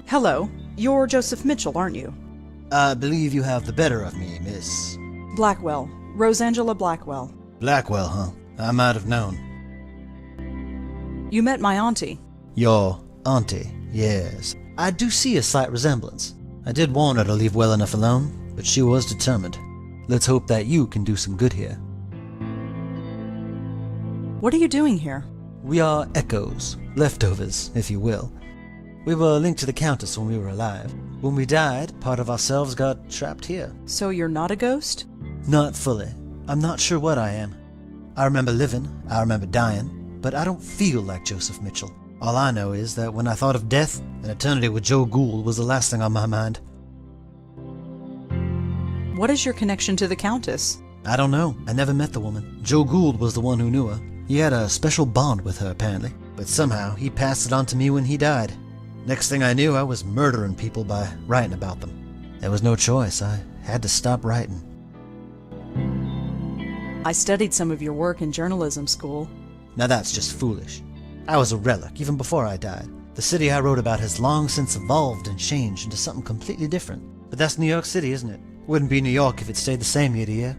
Hello. You're Joseph Mitchell, aren't you? I believe you have the better of me, Miss... Blackwell. Rosangela Blackwell. Blackwell, huh? I might have known. You met my auntie. Your auntie, yes. I do see a slight resemblance. I did warn her to leave well enough alone, but she was determined. Let's hope that you can do some good here. What are you doing here? We are echoes, leftovers, if you will. We were linked to the Countess when we were alive. When we died, part of ourselves got trapped here. So you're not a ghost? Not fully. I'm not sure what I am. I remember living, I remember dying, but I don't feel like Joseph Mitchell. All I know is that when I thought of death, an eternity with Joe Gould was the last thing on my mind. What is your connection to the Countess? I don't know. I never met the woman. Joe Gould was the one who knew her. He had a special bond with her, apparently. But somehow, he passed it on to me when he died. Next thing I knew, I was murdering people by writing about them. There was no choice. I had to stop writing. I studied some of your work in journalism school. Now that's just foolish. I was a relic, even before I died. The city I wrote about has long since evolved and changed into something completely different. But that's New York City, isn't it? Wouldn't be New York if it stayed the same year to year.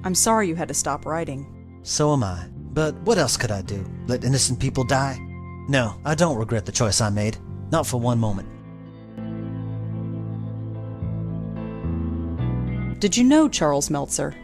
I'm sorry you had to stop writing. So am I. But what else could I do? Let innocent people die? No, I don't regret the choice I made. Not for one moment. Did you know Charles Meltzer?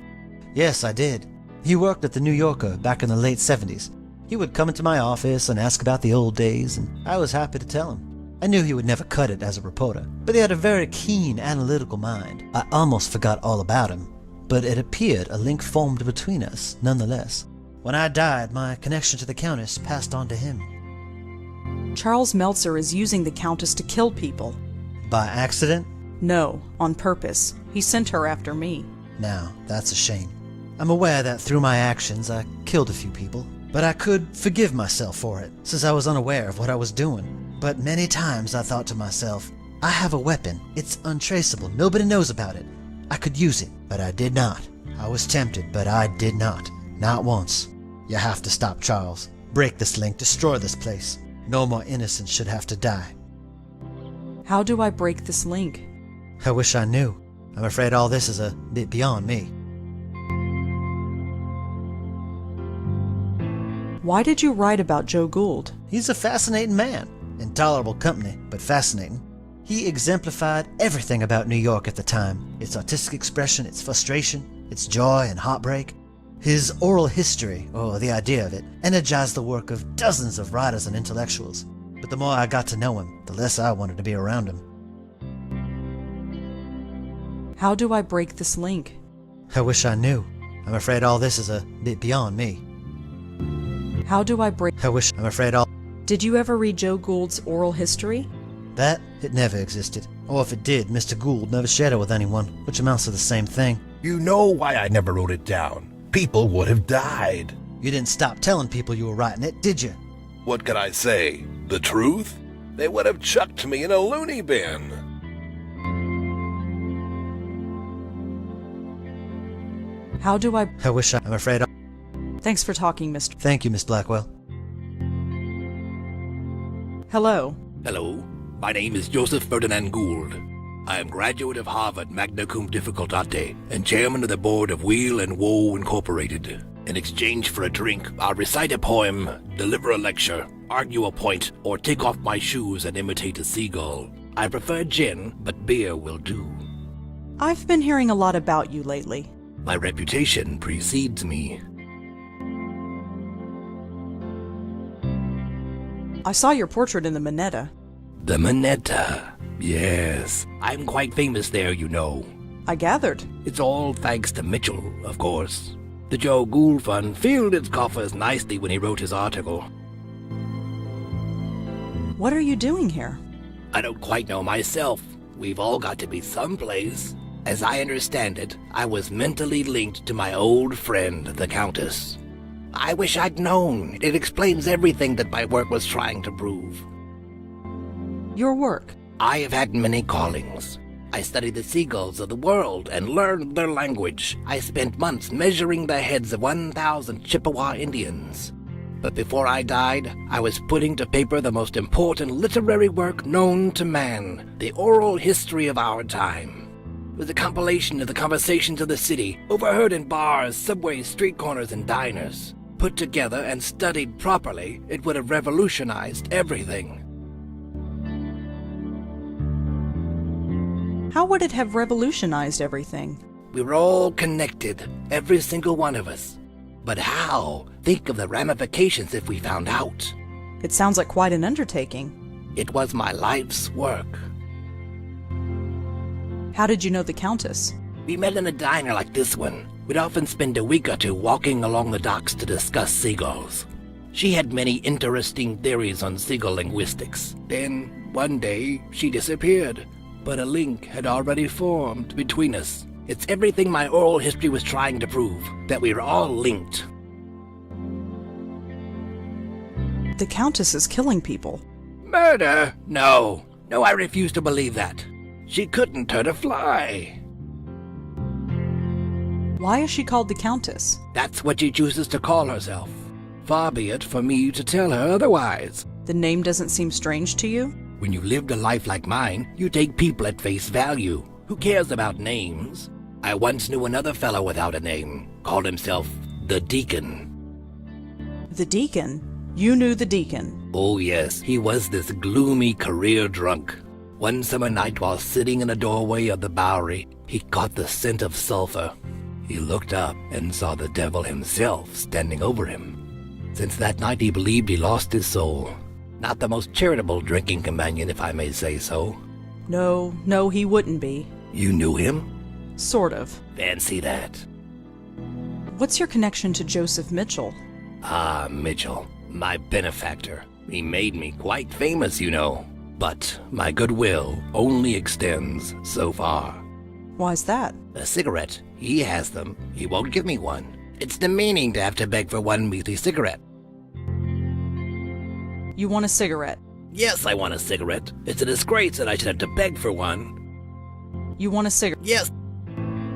Yes, I did. He worked at the New Yorker back in the late 70s. He would come into my office and ask about the old days, and I was happy to tell him. I knew he would never cut it as a reporter, but he had a very keen, analytical mind. I almost forgot all about him, but it appeared a link formed between us, nonetheless. When I died, my connection to the Countess passed on to him. Charles Meltzer is using the Countess to kill people. By accident? No, on purpose. He sent her after me. Now, that's a shame. I'm aware that through my actions I killed a few people, but I could forgive myself for it, since I was unaware of what I was doing. But many times I thought to myself, I have a weapon. It's untraceable. Nobody knows about it. I could use it, but I did not. I was tempted, but I did not. Not once. You have to stop Charles. Break this link, destroy this place. No more innocents should have to die. How do I break this link? I wish I knew. I'm afraid all this is a bit beyond me. Why did you write about Joe Gould? He's a fascinating man. Intolerable company, but fascinating. He exemplified everything about New York at the time. Its artistic expression, its frustration, its joy and heartbreak. His oral history, or the idea of it, energized the work of dozens of writers and intellectuals. But the more I got to know him, the less I wanted to be around him. How do I break this link? I wish I knew. I'm afraid all this is a bit beyond me. How do I break... I'm afraid all... Did you ever read Joe Gould's oral history? That, it never existed. Or if it did, Mr. Gould never shared it with anyone, which amounts to the same thing. You know why I never wrote it down. People would have died. You didn't stop telling people you were writing it, did you? What could I say? The truth? They would have chucked me in a loony bin. How do I... I'm afraid... Thanks for talking, Mr. Thank you, Miss Blackwell. Hello. Hello. My name is Joseph Ferdinand Gould. I am graduate of Harvard magna cum difficultate and chairman of the board of Wheel and Woe Incorporated. In exchange for a drink, I'll recite a poem, deliver a lecture, argue a point, or take off my shoes and imitate a seagull. I prefer gin, but beer will do. I've been hearing a lot about you lately. My reputation precedes me. I saw your portrait in the Minetta. The Minetta. Yes. I'm quite famous there, you know. I gathered. It's all thanks to Mitchell, of course. The Joe Gould Fund filled its coffers nicely when he wrote his article. What are you doing here? I don't quite know myself. We've all got to be someplace. As I understand it, I was mentally linked to my old friend, the Countess. I wish I'd known. It explains everything that my work was trying to prove. Your work? I have had many callings. I studied the seagulls of the world and learned their language. I spent months measuring the heads of 1,000 Chippewa Indians. But before I died, I was putting to paper the most important literary work known to man, the oral history of our time. It was a compilation of the conversations of the city, overheard in bars, subways, street corners, and diners. Put together and studied properly, it would have revolutionized everything. How would it have revolutionized everything? We were all connected, every single one of us. But how? Think of the ramifications if we found out. It sounds like quite an undertaking. It was my life's work. How did you know the Countess? We met in a diner like this one. We'd often spend a week or two walking along the docks to discuss seagulls. She had many interesting theories on seagull linguistics. Then, one day, she disappeared. But a link had already formed between us. It's everything my oral history was trying to prove, that we were all linked. The Countess is killing people. Murder? No. No, I refuse to believe that. She couldn't hurt a fly. Why is she called the Countess? That's what she chooses to call herself. Far be it for me to tell her otherwise. The name doesn't seem strange to you? When you've lived a life like mine, you take people at face value. Who cares about names? I once knew another fellow without a name. Called himself the Deacon. The Deacon? You knew the Deacon? Oh yes, he was this gloomy career drunk. One summer night while sitting in a doorway of the Bowery, he caught the scent of sulfur. He looked up and saw the devil himself standing over him. Since that night he believed he lost his soul. Not the most charitable drinking companion, if I may say so. No, he wouldn't be. You knew him? Sort of. Fancy that. What's your connection to Joseph Mitchell? Ah, Mitchell, my benefactor. He made me quite famous, you know. But my goodwill only extends so far. Why's that? A cigarette. He has them. He won't give me one. It's demeaning to have to beg for one measly cigarette. You want a cigarette? Yes, I want a cigarette. It's a disgrace that I should have to beg for one. You want a cigarette? Yes.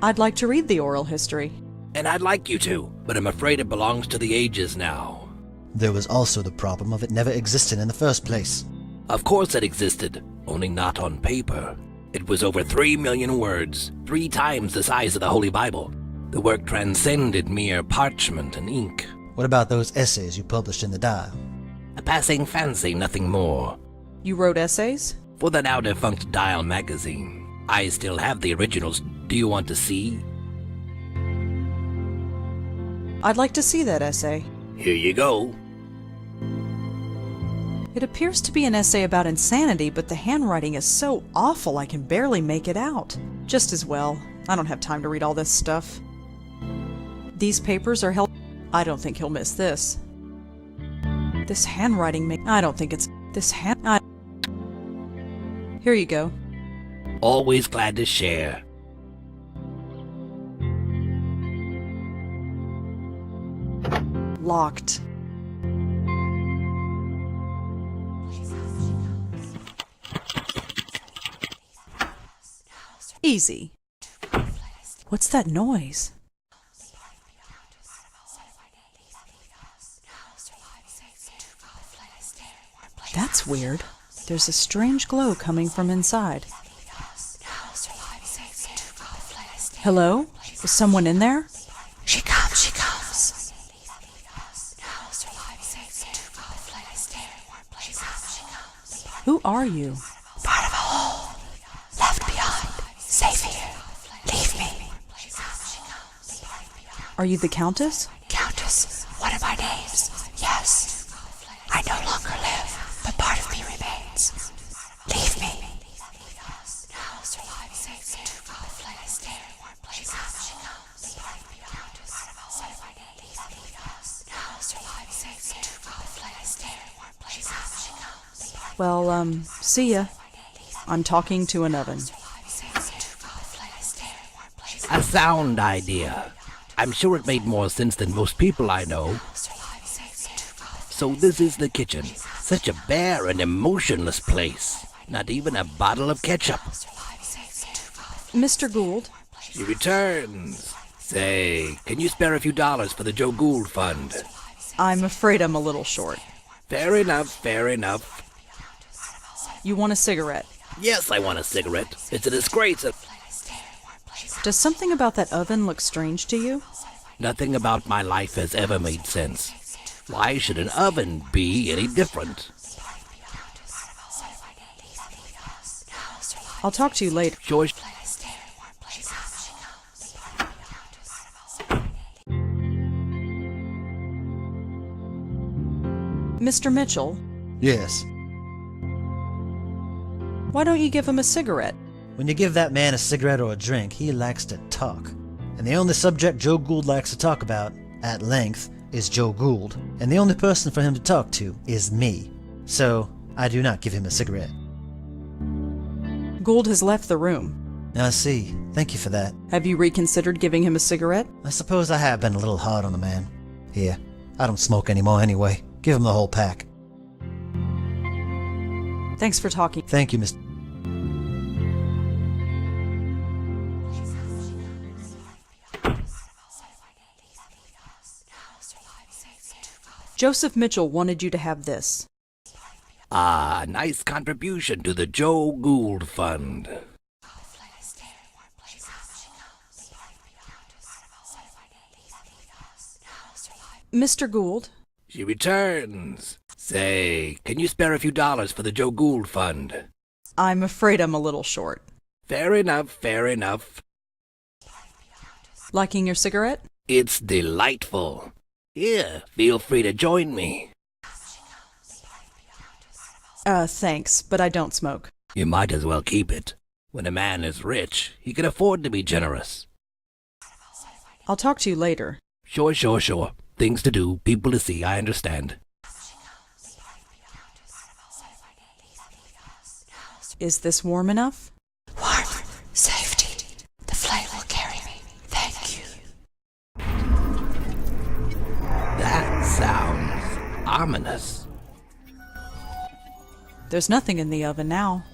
I'd like to read the oral history. And I'd like you to, but I'm afraid it belongs to the ages now. There was also the problem of it never existing in the first place. Of course it existed, only not on paper. It was over 3 million words, 3 times the size of the Holy Bible. The work transcended mere parchment and ink. What about those essays you published in the Dial? A passing fancy, nothing more. You wrote essays? For the now defunct Dial magazine. I still have the originals. Do you want to see? I'd like to see that essay. Here you go. It appears to be an essay about insanity, but the handwriting is so awful I can barely make it out. Just as well. I don't have time to read all this stuff. These papers are held... I don't think he'll miss this. This handwriting I don't think it's... Here you go. Always glad to share. Locked. Easy. What's that noise? That's weird. There's a strange glow coming from inside. Hello? Is someone in there? She comes, she comes. Who are you? Part of a whole. Left behind. Safe here. Leave me. Are you the Countess? Countess, one of my names. Yes. I no longer live, but part of me remains. Leave me. Well, see ya. I'm talking to an oven. A sound idea. I'm sure it made more sense than most people I know. So this is the kitchen. Such a bare and emotionless place. Not even a bottle of ketchup. Mr. Gould? She returns. Say, can you spare a few dollars for the Joe Gould Fund? I'm afraid I'm a little short. Fair enough, fair enough. You want a cigarette? Yes, I want a cigarette. It's a disgrace. Does something about that oven look strange to you? Nothing about my life has ever made sense. Why should an oven be any different? I'll talk to you later. Sure. Mr. Mitchell? Yes. Why don't you give him a cigarette? When you give that man a cigarette or a drink, he likes to talk. And the only subject Joe Gould likes to talk about, at length, is Joe Gould. And the only person for him to talk to is me. So, I do not give him a cigarette. Gould has left the room. I see. Thank you for that. Have you reconsidered giving him a cigarette? I suppose I have been a little hard on the man. Here, I don't smoke anymore anyway. Give him the whole pack. Thanks for talking. Thank you, Mr. Joseph Mitchell wanted you to have this. Ah, nice contribution to the Joe Gould Fund. Mr. Gould? She returns. Say, can you spare a few dollars for the Joe Gould Fund? I'm afraid I'm a little short. Fair enough, fair enough. Liking your cigarette? It's delightful. Here, feel free to join me. Thanks, but I don't smoke. You might as well keep it. When a man is rich, he can afford to be generous. I'll talk to you later. Sure. Things to do, people to see, I understand. Is this warm enough? Warm. Safety. The flame will carry me. Thank you. That sounds ominous. There's nothing in the oven now.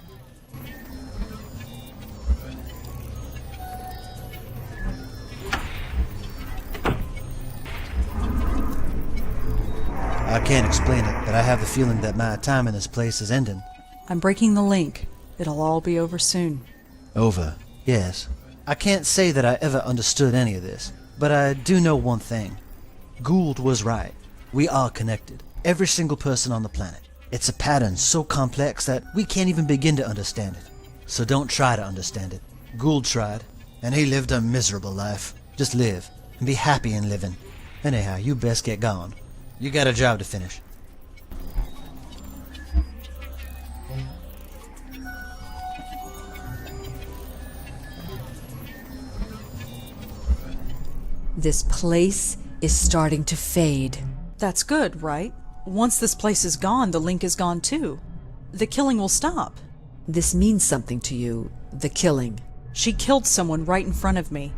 I can't explain it, but I have the feeling that my time in this place is ending. I'm breaking the link. It'll all be over soon. Over, yes. I can't say that I ever understood any of this, but I do know one thing. Gould was right. We are connected. Every single person on the planet. It's a pattern so complex that we can't even begin to understand it. So don't try to understand it. Gould tried, and he lived a miserable life. Just live, and be happy in living. Anyhow, you best get going. You got a job to finish. This place is starting to fade. That's good, right? Once this place is gone, the link is gone too. The killing will stop. This means something to you, the killing. She killed someone right in front of me.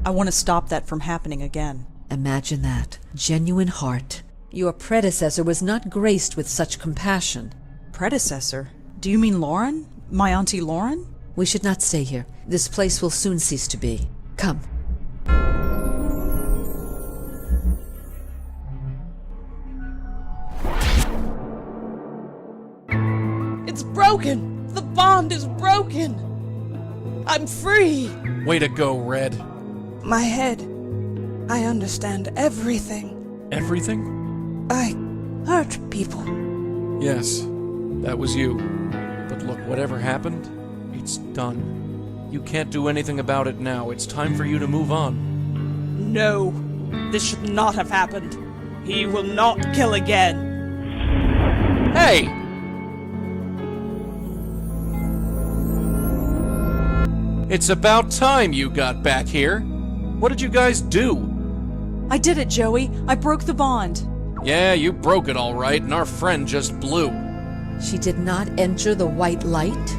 I want to stop that from happening again. Imagine that. Genuine heart. Your predecessor was not graced with such compassion. Predecessor? Do you mean Lauren? My Auntie Lauren? We should not stay here. This place will soon cease to be. Come. It's broken! The bond is broken! I'm free! Way to go, Red. My head. I understand everything. Everything? I hurt people. Yes, that was you. But look, whatever happened, it's done. You can't do anything about it now. It's time for you to move on. No, this should not have happened. He will not kill again. Hey! It's about time you got back here. What did you guys do? I did it, Joey. I broke the bond. Yeah, you broke it all right, and our friend just blew. She did not enter the white light?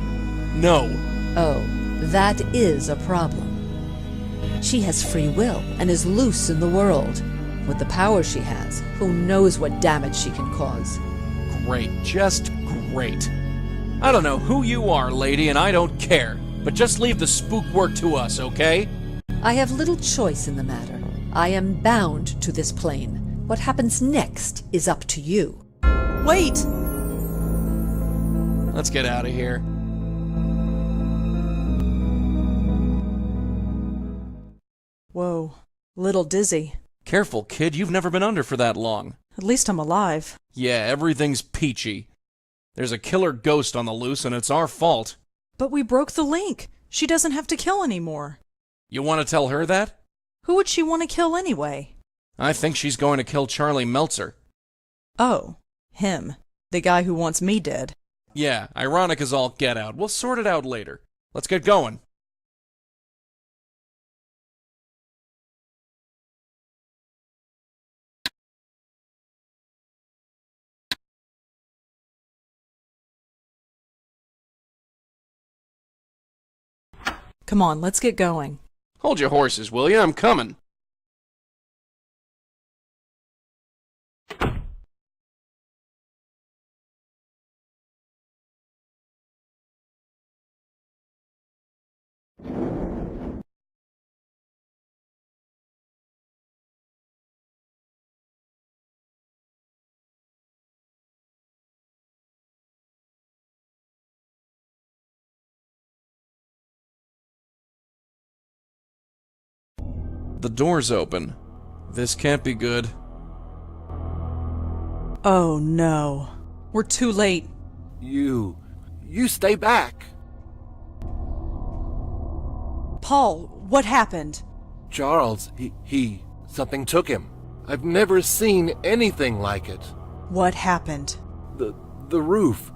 No. Oh, that is a problem. She has free will and is loose in the world. With the power she has, who knows what damage she can cause. Great, just great. I don't know who you are, lady, and I don't care. But just leave the spook work to us, okay? I have little choice in the matter. I am bound to this plane. What happens next is up to you. Wait! Let's get out of here. Whoa, little dizzy. Careful, kid, you've never been under for that long. At least I'm alive. Yeah, everything's peachy. There's a killer ghost on the loose, and it's our fault. But we broke the link. She doesn't have to kill anymore. You want to tell her that? Who would she want to kill anyway? I think she's going to kill Charlie Meltzer. Oh, him. The guy who wants me dead. Yeah, ironic as all get out. We'll sort it out later. Let's get going. Come on, let's get going. Hold your horses, will you? I'm coming. The door's open. This can't be good. Oh no. We're too late. You stay back. Paul, what happened? Charles, something took him. I've never seen anything like it. What happened? The roof.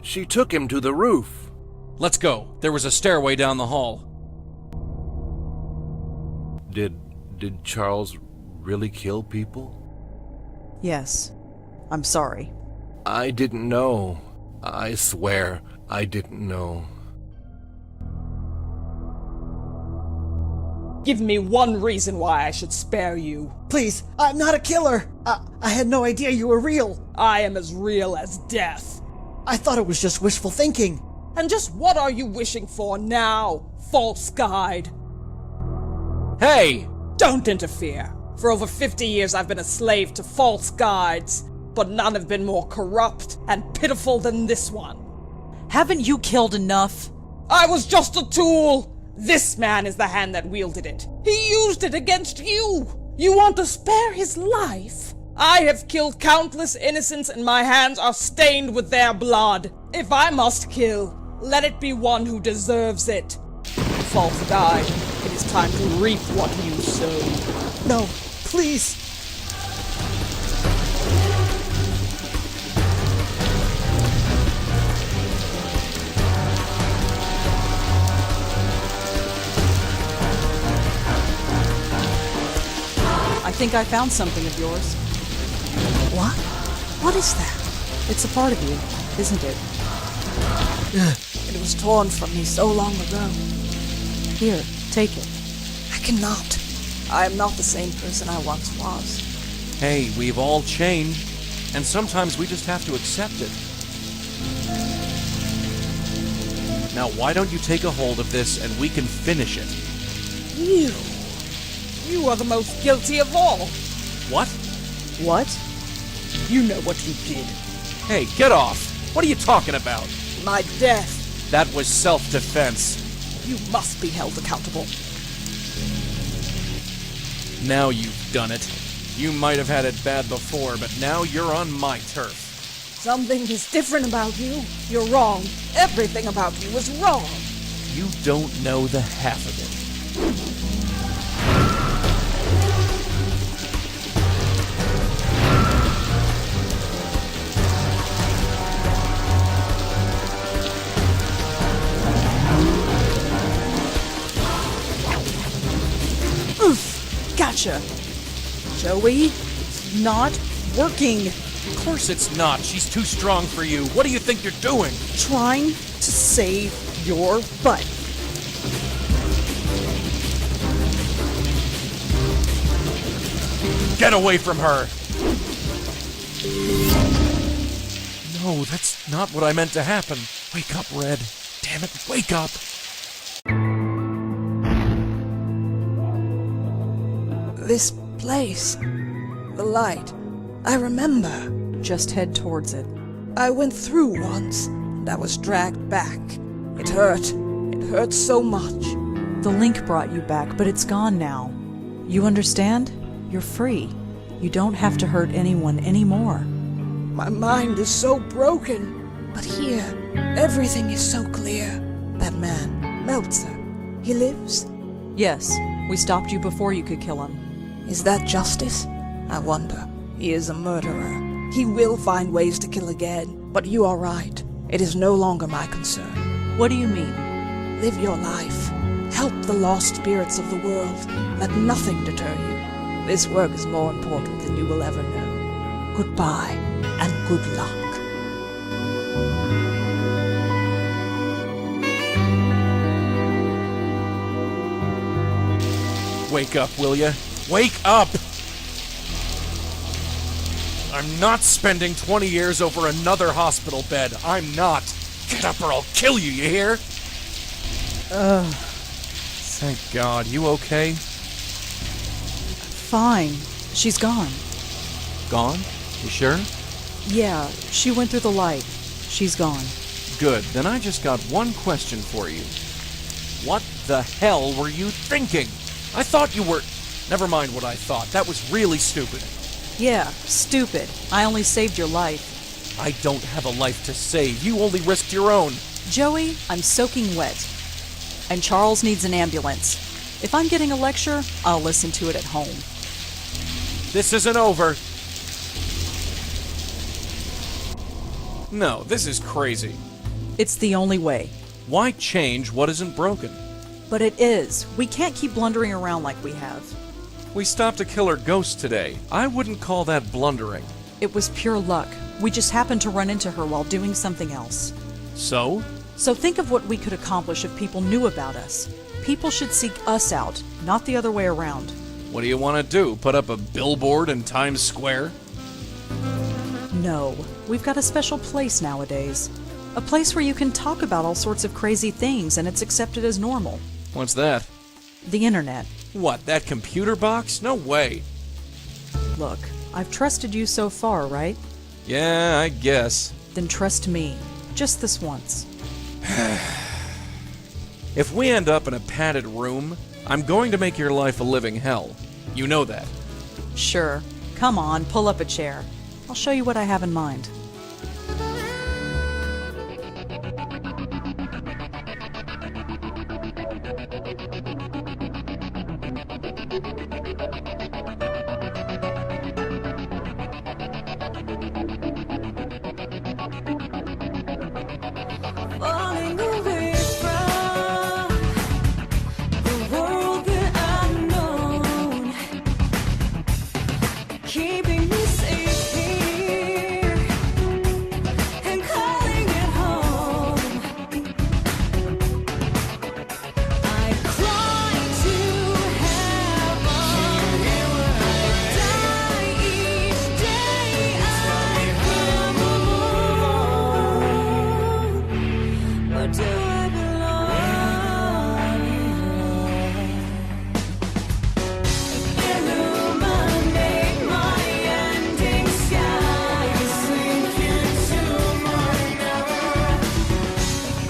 She took him to the roof. Let's go. There was a stairway down the hall. Did Charles really kill people? Yes. I'm sorry. I didn't know. I swear I didn't know. Give me one reason why I should spare you. Please, I'm not a killer. I had no idea you were real. I am as real as death. I thought it was just wishful thinking. And just what are you wishing for now, false guide? Hey! Don't interfere. For over 50 years I've been a slave to false guides, but none have been more corrupt and pitiful than this one. Haven't you killed enough? I was just a tool! This man is the hand that wielded it. He used it against you! You want to spare his life? I have killed countless innocents and my hands are stained with their blood. If I must kill, let it be one who deserves it. False died. It is time to reap what you sow. No, please. I think I found something of yours. What? What is that? It's a part of you, isn't it? It was torn from me so long ago. Here, take it. I cannot. I am not the same person I once was. Hey, we've all changed, and sometimes we just have to accept it. Now, why don't you take a hold of this and we can finish it? You are the most guilty of all. What? What? You know what you did. Hey, get off! What are you talking about? My death. That was self-defense. You must be held accountable. Now you've done it. You might have had it bad before, but now you're on my turf. Something is different about you. You're wrong. Everything about you was wrong. You don't know the half of it. Gotcha. Joey, it's not working. Of course it's not. She's too strong for you. What do you think you're doing? Trying to save your butt. Get away from her! No, that's not what I meant to happen. Wake up, Red. Damn it, wake up! This place. The light. I remember. Just head towards it. I went through once, and I was dragged back. It hurt. It hurt so much. The link brought you back, but it's gone now. You understand? You're free. You don't have to hurt anyone anymore. My mind is so broken. But here, everything is so clear. That man, Meltzer, he lives? Yes, we stopped you before you could kill him. Is that justice? I wonder. He is a murderer. He will find ways to kill again. But you are right. It is no longer my concern. What do you mean? Live your life. Help the lost spirits of the world. Let nothing deter you. This work is more important than you will ever know. Goodbye, and good luck. Wake up, will ya? Wake up! I'm not spending 20 years over another hospital bed. I'm not. Get up or I'll kill you, you hear? Thank God. You okay? Fine. She's gone. Gone? You sure? Yeah, she went through the light. She's gone. Good. Then I just got one question for you. What the hell were you thinking? I thought you were... Never mind what I thought. That was really stupid. Yeah, stupid. I only saved your life. I don't have a life to save. You only risked your own. Joey, I'm soaking wet. And Charles needs an ambulance. If I'm getting a lecture, I'll listen to it at home. This isn't over. No, this is crazy. It's the only way. Why change what isn't broken? But it is. We can't keep blundering around like we have. We stopped a killer ghost today. I wouldn't call that blundering. It was pure luck. We just happened to run into her while doing something else. So? So think of what we could accomplish if people knew about us. People should seek us out, not the other way around. What do you want to do? Put up a billboard in Times Square? No. We've got a special place nowadays. A place where you can talk about all sorts of crazy things and it's accepted as normal. What's that? The internet. What, that computer box? No way. Look, I've trusted you so far, right? Yeah, I guess. Then trust me. Just this once. If we end up in a padded room, I'm going to make your life a living hell. You know that. Sure. Come on, pull up a chair. I'll show you what I have in mind. Falling away from the world that I've known, keeping me safe here and calling it home. I cry to heaven, I die each day. I am alone. Where do I belong? Illuminate my ending sky, sink into my never.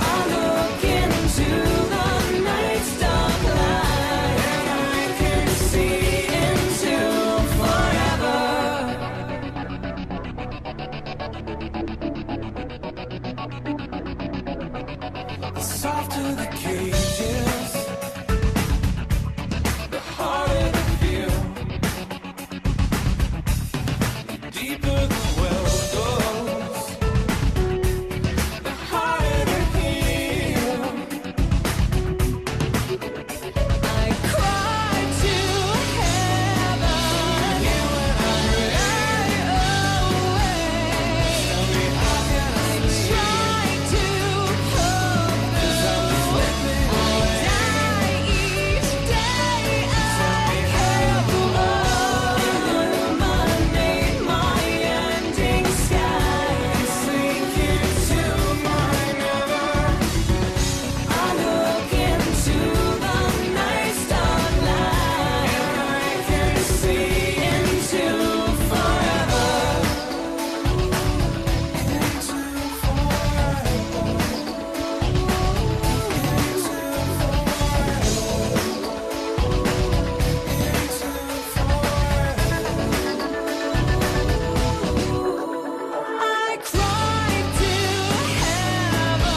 I look into the night's dark light, and I can see into forever. The softer the cages, the harder to feel. The deeper the well goes, the harder to heal. I cry to heaven when I lie awake. I try to hope, 'cause I'm slipping away. I die each day. I have illuminate my ending sky, sink into my never. I look into the night's dark light, and I can see into forever. I cry to heaven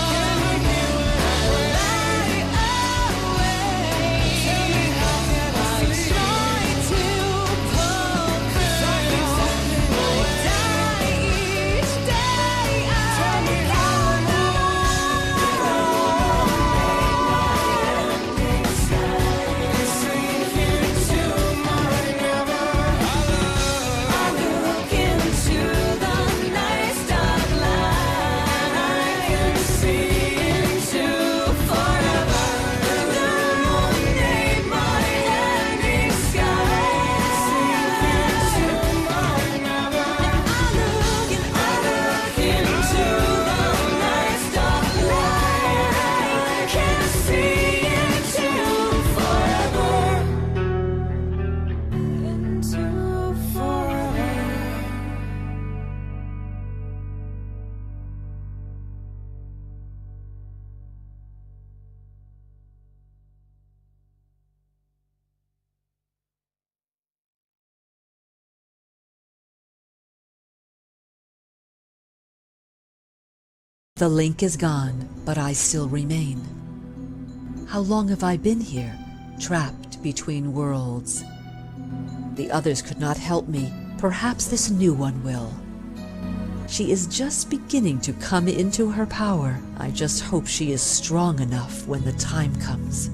when I lie awake. I try to focus. I die each day. I sink into my never. I look into the night's dark light. I can see into forever. Illuminate my ending sky, sink into my never. I look into the night's dark light. I can see into forever. Into forever. The link is gone, but I still remain. How long have I been here, trapped between worlds? The others could not help me. Perhaps this new one will. She is just beginning to come into her power. I just hope she is strong enough when the time comes.